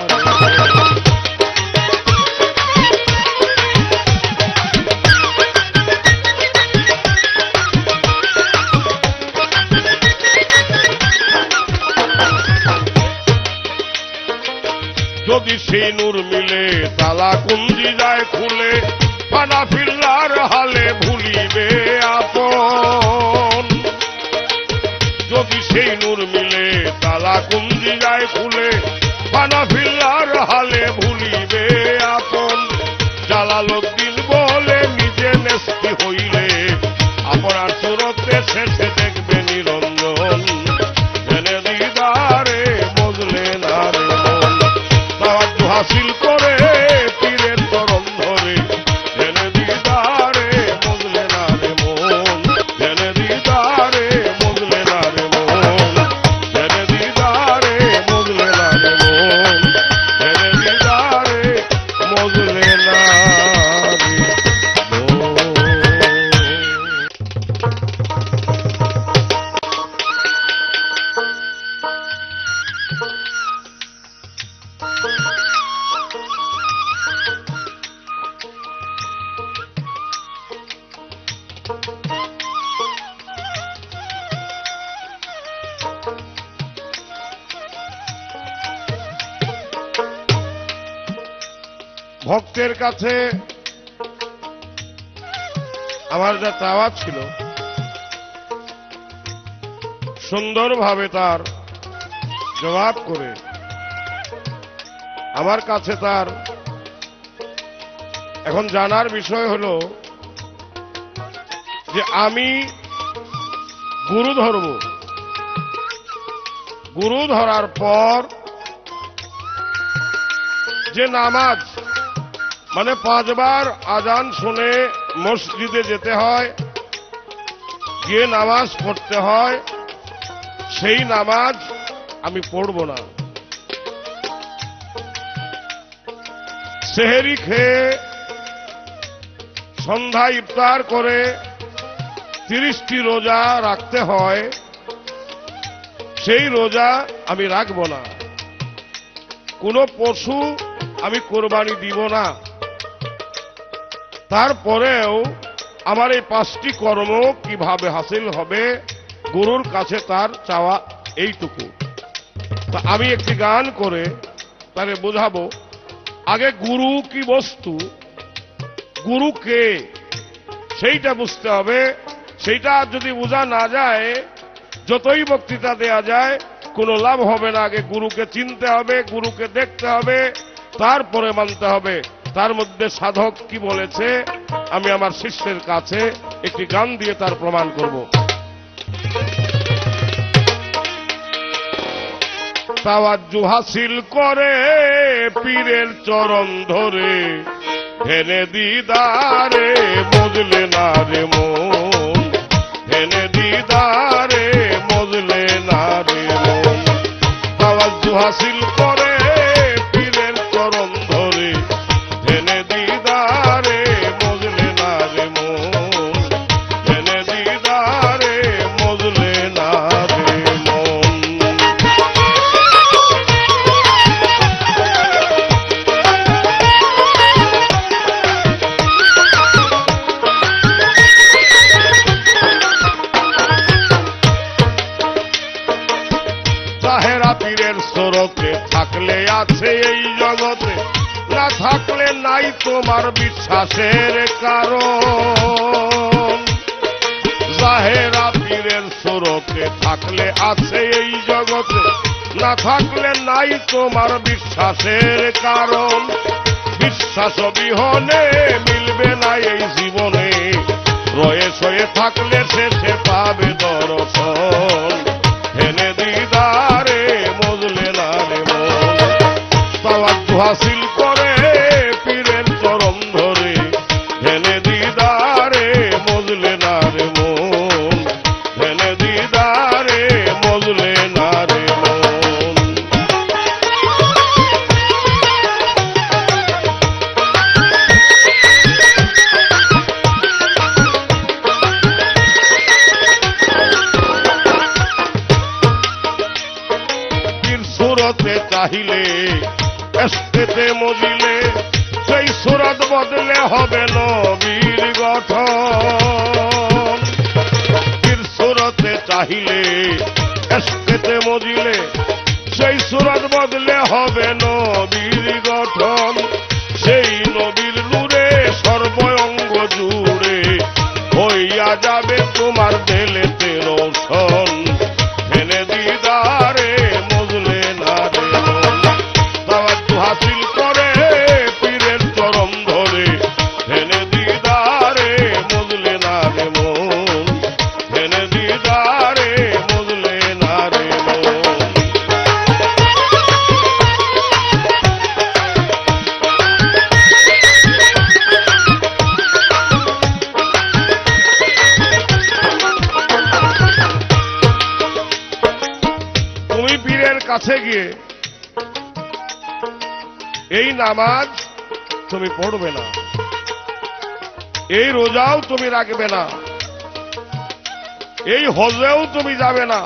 যদি সেই নূর মিলে, তালা কুঞ্জি যায় খুলে, ফানা ফিল্লার হালে ভুলিবে আপন। যদি সেই নূর মিলে, তালা কুঞ্জি যায় খুলে, হানাফিল্লার হালে ভুলিবে আপন, জালালউদ্দিন বলে নিজে নেস্তি হইলে আপনার সুরতে শেষে দেখবে নিরঞ্জন, জেনে দিদারে বুঝলে না রে মন, তাওয়াজ্জু হাসিল করে পীরের চরণ ধরে, জেনে দিদারে বুঝলে না রে মন, জেনে দিদারে বুঝলে না রে মন, জেনে দিদারে বুঝলে না রে মন, জেনে দিদারে বুঝলে না রে মন। ভক্তের কাছে আমার যা চাওয়া ছিল সুন্দরভাবে তার জবাব করে আমার কাছে তার এখন জানার বিষয় হলো যে আমি গুরু ধরব, গুরু ধরার পর যে নামাজ মানে 5 বার আজান শুনে মসজিদে যেতে হয়, গিয়ে নামাজ পড়তে হয়, সেই নামাজ আমি পড়ব না। সেহরি খেয়ে সন্ধ্যা ইফতার করে 30টি রোজা রাখতে হয়, সেই রোজা আমি রাখব না। কোনো পশু আমি কোরবানি দিব না। তারপরেও আমার এই 5টি কর্ম কিভাবে হাসিল হবে, গুরুর কাছে তার চাওয়া এইটুকু। তা আমি একটি গান করে তারে বোঝাবো। আগে গুরু কি বস্তু, গুরু কে, সেইটা বুঝতে হবে। সেইটা যদি বোঝা না যায়, যতই বক্তৃতা দেয়া যায় কোনো লাভ হবে না। আগে গুরুকে চিনতে হবে, গুরুকে দেখতে হবে, তারপরে মানতে হবে। তার মধ্যে সাধক কি বলেছে আমি আমার শিষ্যের কাছে একটি গান দিয়ে তার প্রমাণ করব। তাওয়াজ্জু হাসিল করে পীরের চরণ ধরে, ধেনে দিদারে বুঝলে না রে মন, ধেনে দিদারে বুঝলে না রে মন, তাওয়াজ্জু হাসিল করে পীরের চরণ ধরে, ধেনে দিদারে বুঝলে না রে মন, ধেনে দিদারে বুঝলে না রে মন। তাহেরা পীরের স্রোতে থাকলে আছে এই জগতে, না থাকলে নাই তোমার বিশ্বাসের কারণ। জাহেরা পীরের স্রোতে থাকলে আছে এই জগতে, না থাকলে নাই তোমার বিশ্বাসের কারণ। বিশ্বাস বিহনে মিলবে না এই জীবনে, রয়ে সয়ে থাকলে শেষে পাবে দর্শন, হেনে দিদারে বুঝলে না রে মন, তাওয়াজ্জু হাসিল করে পীরের চরণ ধরে, হেনে দিদারে বুঝলে না রে মন, হেনে দিদারে বুঝলে না রে মন। সুরতে চাহিলে এস্তেতে মজিলে, সেই সুরত বদলে হবে নবীর গঠন। পীর সুরতে চাহিলে এস্তেতে মজিলে, সেই সুরত বদলে হবে নবীর গঠন। সেই নবীর নূরে সর্ব অঙ্গ জুড়ে হইয়া যাবে তোমার দেলেতে রোশন, হেনে দিদারে বুঝলে না রে মন, কাছে গিয়ে এই নামাজ তুমি পড়বে না, এই রোজাও তুমি রাখবে না, এই হজেও তুমি যাবে না,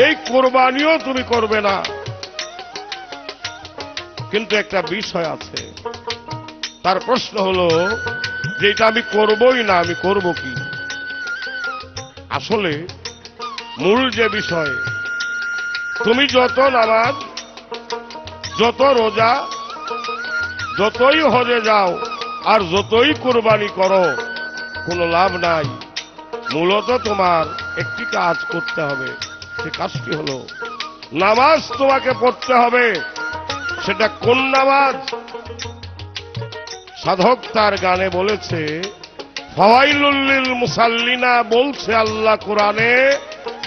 এই কোরবানিও তুমি করবে না। কিন্তু একটা বিষয় আছে, তার প্রশ্ন হলো যে এটা আমি করবই না, আমি করব কি? আসলে মূল যে বিষয়, তুমি যত নামাজ, যত রোজা, যতই হজে যাও আর যতই কোরবানি করো, কোনো লাভ নাই। মূলত তোমার একটি কাজ করতে হবে, সে কাজটি হলো নামাজ তোমাকে পড়তে হবে। সেটা কোন নামাজ? সাধক তার গানে বলেছে, ফাওয়াইলুল লিল মুসাল্লিনা, বলছে আল্লাহ কোরআনে,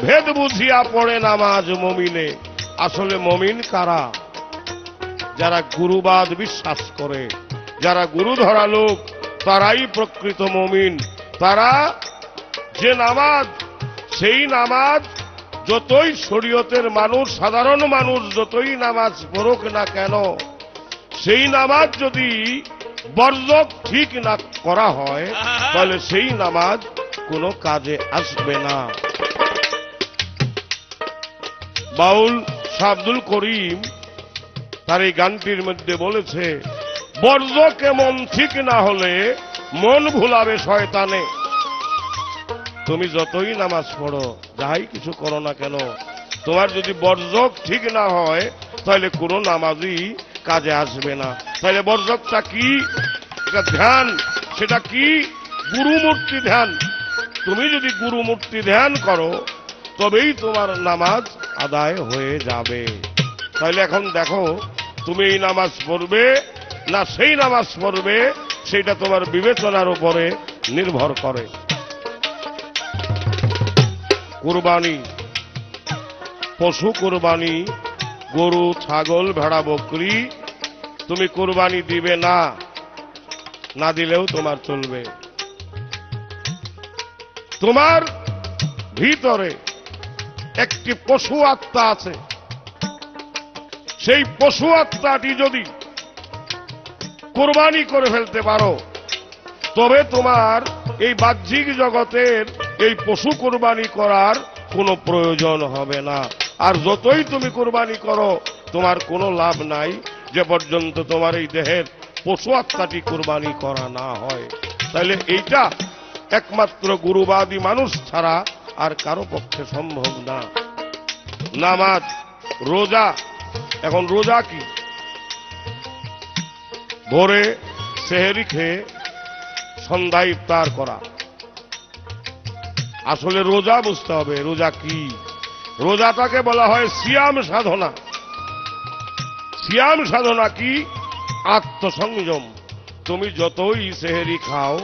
ভেদ বুঝিয়া পড়ে নামাজ মুমিনে। আসলে মুমিন কারা? যারা গুরুবাদ বিশ্বাস করে, যারা গুরু ধরা লোক, তারাই প্রকৃত মুমিন। তারা যে নামাজ, সেই নামাজ যতই শরীয়তের মানুষ, সাধারণ মানুষ যতই নামাজ পড়ুক না কেন, সেই নামাজ যদি বর্জক ঠিক না করা হয়, তাহলে সেই নামাজ কোনো কাজে আসবে না। বাউল শাহ আব্দুল করিম তার এই গানটির মধ্যে বলেছে, বর্জকে মন ঠিক না হলে মন ভুলাবে শয়তানে। তুমি যতই নামাজ পড়ো, যাই কিছু করো না কেন, তোমার যদি বর্জক ঠিক না হয়, তাহলে কোনো নামাজই কাজে আসবে না। তাহলে বর্জকটা কি? এটা ধ্যান। সেটা কি? গুরুমূর্তি ধ্যান। তুমি যদি গুরুমূর্তি ধ্যান করো, তবেই তোমার নামাজ আদায় হয়ে যাবে। তাহলে এখন দেখো, তুমি এই নামাজ পড়বে না সেই নামাজ পড়বে, সেটা তোমার বিবেচনার উপরে নির্ভর করে। কুরবানি, পশু কুরবানি, গরু, ছাগল, ভেড়া, বকরি, তুমি কুরবানি দিবে না, না দিলেও তোমার চলবে। তোমার ভিতরে একটি পশু আত্মা আছে, সেই পশু আত্মাটি যদি কুরবানি করে ফেলতে পারো, তবে তোমার এই বাহ্যিক জগতের এই পশু কুরবানি করার কোনো প্রয়োজন হবে না। আর যতই তুমি কুরবানি করো, তোমার কোনো লাভ নাই, যে পর্যন্ত তোমার এই দেহের পশু আত্মাটি কুরবানি করা না হয়। তাহলে এইটা একমাত্র গুরুবাদী মানুষ ছাড়া আর কারো পক্ষে সম্ভব না। নামাজ, রোজা। এখন রোজা কি? ভোরে সেহেরি খেয়ে সন্ধ্যা ইফতার করা। আসলে রোজা বুঝতে হবে, রোজা কি? রোজাটাকে বলা হয় সিয়াম সাধনা। সিয়াম সাধনা কি? আত্মসংযম। তুমি যতই সেহেরি খাও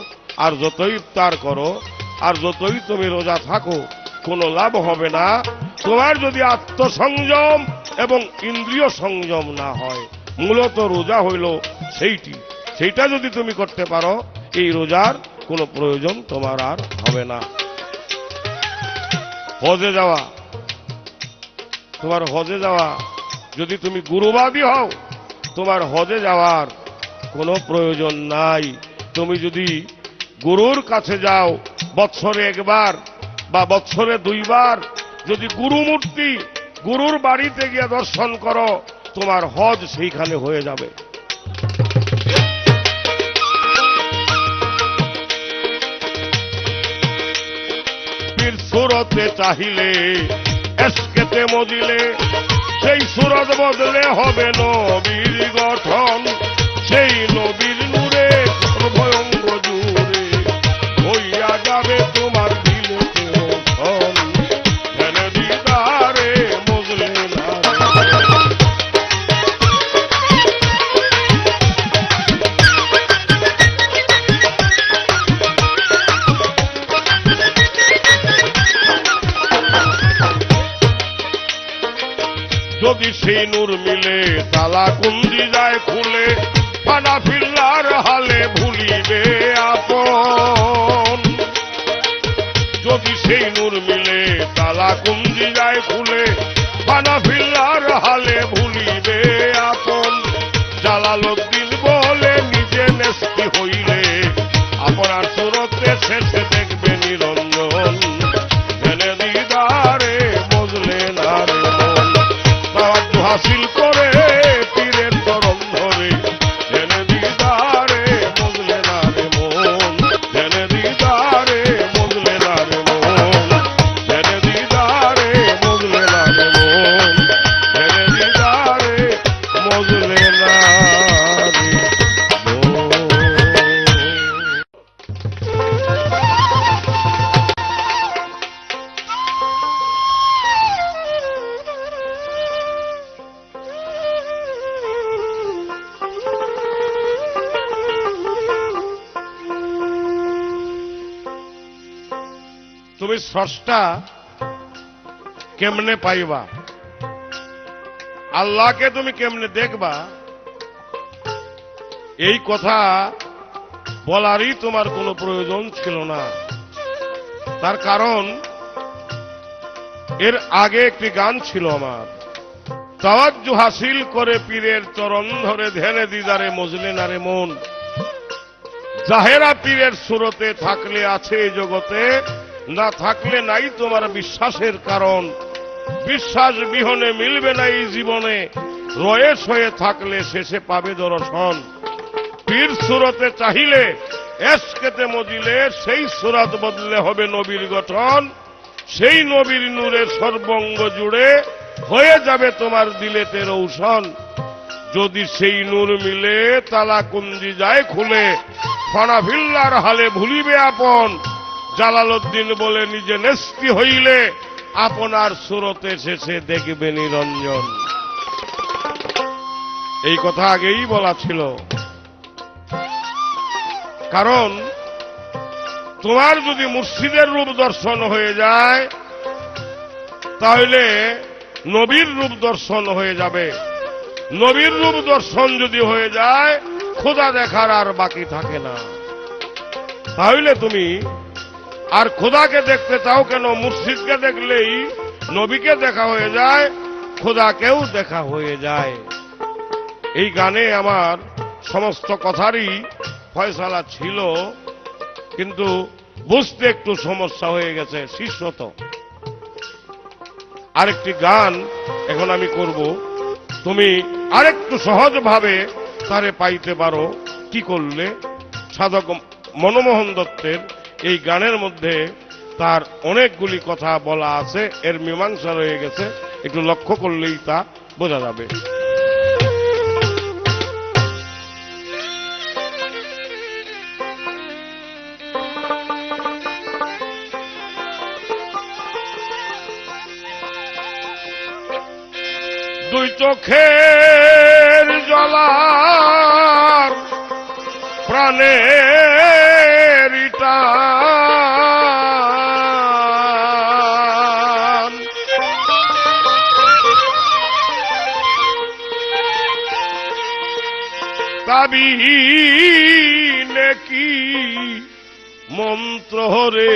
আর যতই ইফতার করো আর যতই তুমি রোজা থাকো, কোনো লাভ হবে না তোমার যদি আত্মসংযম এবং ইন্দ্রিয় সংযম না হয়। মূলত রোজা হইল সেইটা যদি তুমি করতে পারো, এই রোজার কোনো প্রয়োজন তোমার আর হবে না। হজে যাওয়া, তোমার হজে যাওয়া, যদি তুমি গুরুবাদী হও, তোমার হজে যাওয়ার কোনো প্রয়োজন নাই। তুমি যদি গুরুর কাছে যাও, বৎসরে একবার বা বৎসরে দুইবার যদি গুরুমূর্তি, গুরুর বাড়িতে গিয়ে দর্শন করো, তোমার হজ সেইখানে হয়ে যাবে। পীর সুরতে চাহিলে, এসকেতে মজিলে, সেই সুরত বদলে হবে নবীর গঠন। সেই নবীর নূরে সর্বঙ্গ জুড়ে হইয়া যাবে তোমার দিলে রোশন। ধ্যানে দিদারে মজলে না। যদি সেই নূর মিলে, তালা কুঞ্জি যায় খুলে, পানা ফিল্লার হালে ভুলিবে আপন। যদি সেই নূর মিলে, তালা কুঞ্জি যায় খুলে, ফানাফিল্লার হালে ভুলিবে আপন জালালউদ্দিন বলে নিজে নেস্তি হইলে আপনার সুরতে শেষে দেখবে নিরঞ্জন জেনে দিদারে বুঝলে না রে মন তাওয়াজ্জু হাসিল করে পীরের চরণ ধরে জেনে দিদারে বুঝলে না রে মন জেনে দিদারে বুঝলে না রে মন জেনে দিদারে বুঝলে না রে মন জেনে দিদারে বুঝলে না রে মন। তুমি স্রষ্টা কেমনে পাইবা, আল্লাহকে তুমি কেমনে দেখবা, এই কথা বলারই তোমার কোনো প্রয়োজন ছিল না। তার কারণ এর আগে একটি গান ছিল আমার, তাওয়াজ্জু হাসিল করে পীরের চরণ ধরে ধ্যানে দিদারে মজলে না রে মন। জাহেরা পীরের সুরতে থাকলে আছে এই জগতে, না থাকলে নাই তোমার বিশ্বাসের কারণ। বিশ্বাস বিহনে মিলবে না এই জীবনে, রয়েস হয়ে থাকলে শেষে পাবে দর্শন। পীর সুরতে চাহিলে এসকেতে মজিলে সেই সুরাত বদলে হবে নবীর গঠন। সেই নবীর নূরের সর্বঙ্গ জুড়ে হয়ে যাবে তোমার দিলেতে রৌশন। যদি সেই নূর মিলে তালা কুঞ্জি যায় খুলে, ফানাফিল্লার হালে ভুলিবে আপন জালালউদ্দিন বলে নিজে নেস্তি হইলে আপনার সুরতে শেষে দেখবে নিরঞ্জন। এই কথা আগেই বলা ছিল, কারণ তোমার যদি মুর্শিদের রূপ দর্শন হয়ে যায় তাহলে নবীর রূপ দর্শন হয়ে যাবে। নবীর রূপ দর্শন যদি হয়ে যায় খোদা দেখার আর বাকি থাকে না। তাহলে তুমি আর খোদাকে দেখতে চাও কেন? মুর্শিদকে দেখলেই নবীকে দেখা হয়ে যায়, খোদাকেও দেখা হয়ে যায়। এই গানে আমার সমস্ত কথারই ফয়সালা ছিল, কিন্তু বুঝতে একটু সমস্যা হয়ে গেছে শিষ্যত। আরেকটি গান এখন আমি করব, তুমি আরেকটু সহজভাবে তারে পাইতে পারো কি করলে। সাধক মনমোহন দত্তের এই গানের মধ্যে তার অনেকগুলি কথা বলা আছে, এর মীমাংসা রয়ে গেছে, একটু লক্ষ্য করলেই তা বোঝা যাবে। দুই চোখের জলার প্রাণের টান, তাবিনে কি মন্ত্র রে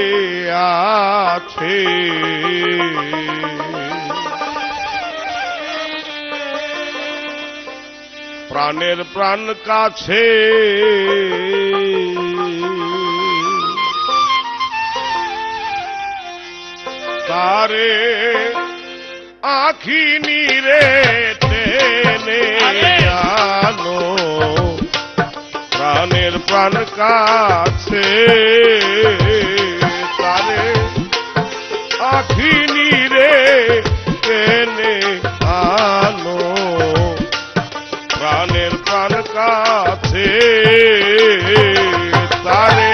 আছে, প্রাণের প্রাণ কাছে তারে আখি নিরে টেনে আনো, প্রাণের প্রাণ কাছে তারে আখি নিরে টেনে আনো, প্রাণের প্রাণ কাছে তারে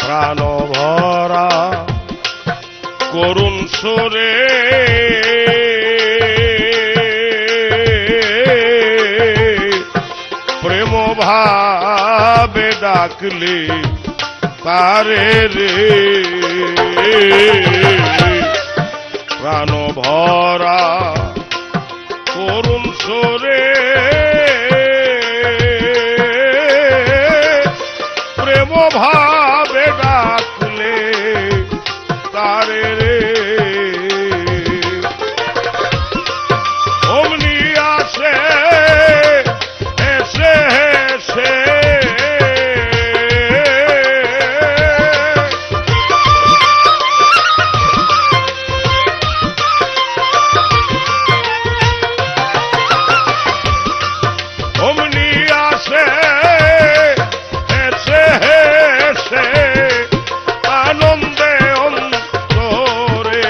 প্রাণ ভরা করুণ সুরে ভাবে ডাকলে তারে রে প্রাণ ভরা করুণ সরে প্রেম ভাবে ডাকলে তারে রে অমনি আসে এসে এসে অমনি আসে এসে এসে আনন্দে অন্তরে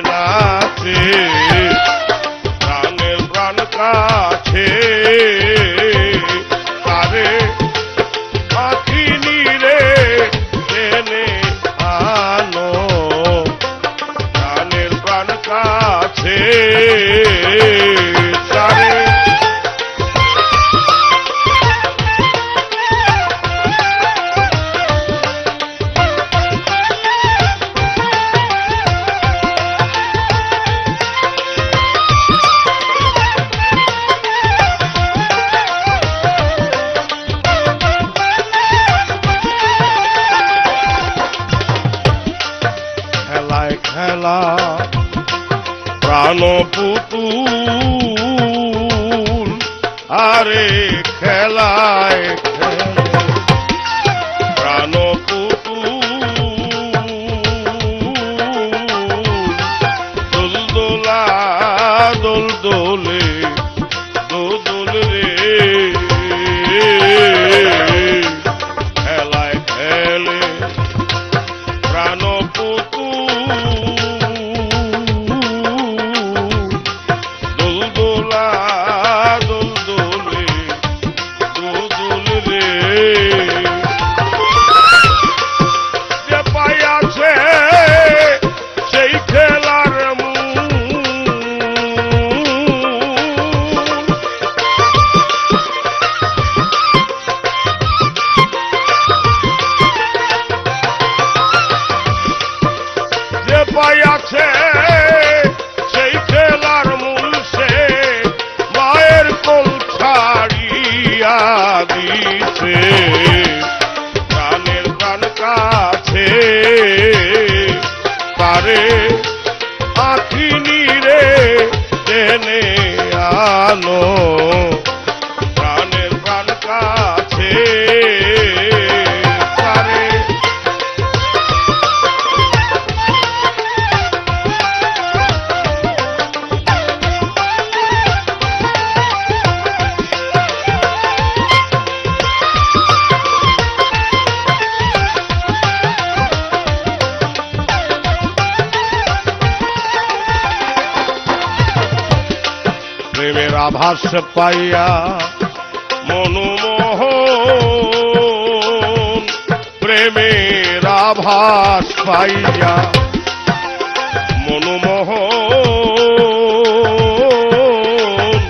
নাচে প্রাণের প্রাণ কাছে তারে আখি নীরে টেনে আনো প্রাণের প্রাণ কাছে তারে খেলায় খেলা প্রাণ পুতুল আরে খেলায় খেলা প্রাণ পুতুল দোলদোলা দোলদোলে দোদোল রে খেলায় খেলে প্রাণ দোলদোলা দোলদোলে দোদোল রে যে পাইয়াছে সেই খেলার মূল যে পাইয়াছে সেই খেলার মূল সে মায়ের কোল ছাড়িয়া দিছে প্রাণের প্রাণ কাছে তারে আখি নীরে টেনে আনো প্রাণের প্রাণ কাছে তারে প্রেমের আভাস পাইয়া মনোমোহন প্রেমের আভাস পাইয়া মনোমোহন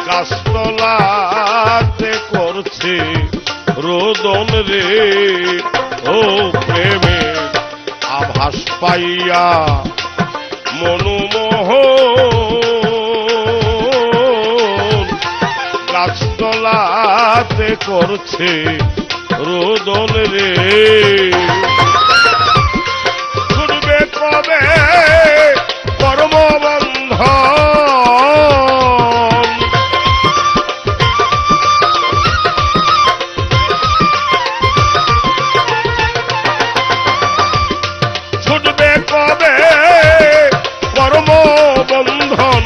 গাছতলাতে করছে রোদন রে ও প্রেমের আভাস পাইয়া মনোমোহন গাছতলাতে করছে রোদন রে ছুটবে কবে কর্মবন্ধন ছুটবে কবে কর্মবন্ধন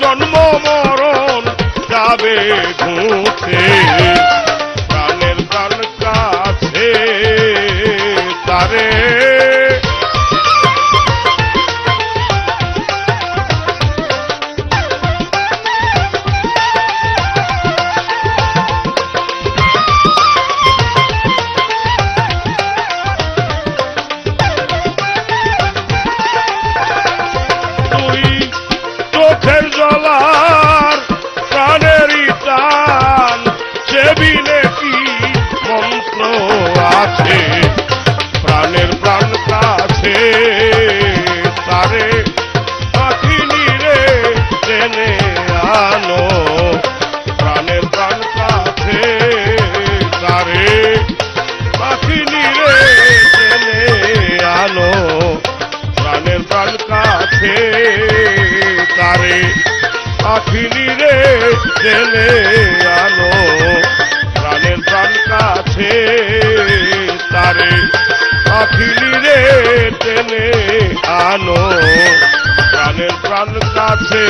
জন্ম মরণ যাবে ঘুঁচে প্রাণের প্রাণ কাছে কাছে, প্রাণের প্রাণ কাছে, তারে পাখিনি রে টেনে আনো, প্রাণের প্রাণ কাছে, তারে পাখিনি রে টেনে আনো, প্রাণের প্রাণ কাছে, তারে পাখিনি রে টেনে আনো, প্রাণের প্রাণ কাছে, তারে পাখিনি রে টেনে আনো, প্রাণের প্রাণ কাছে।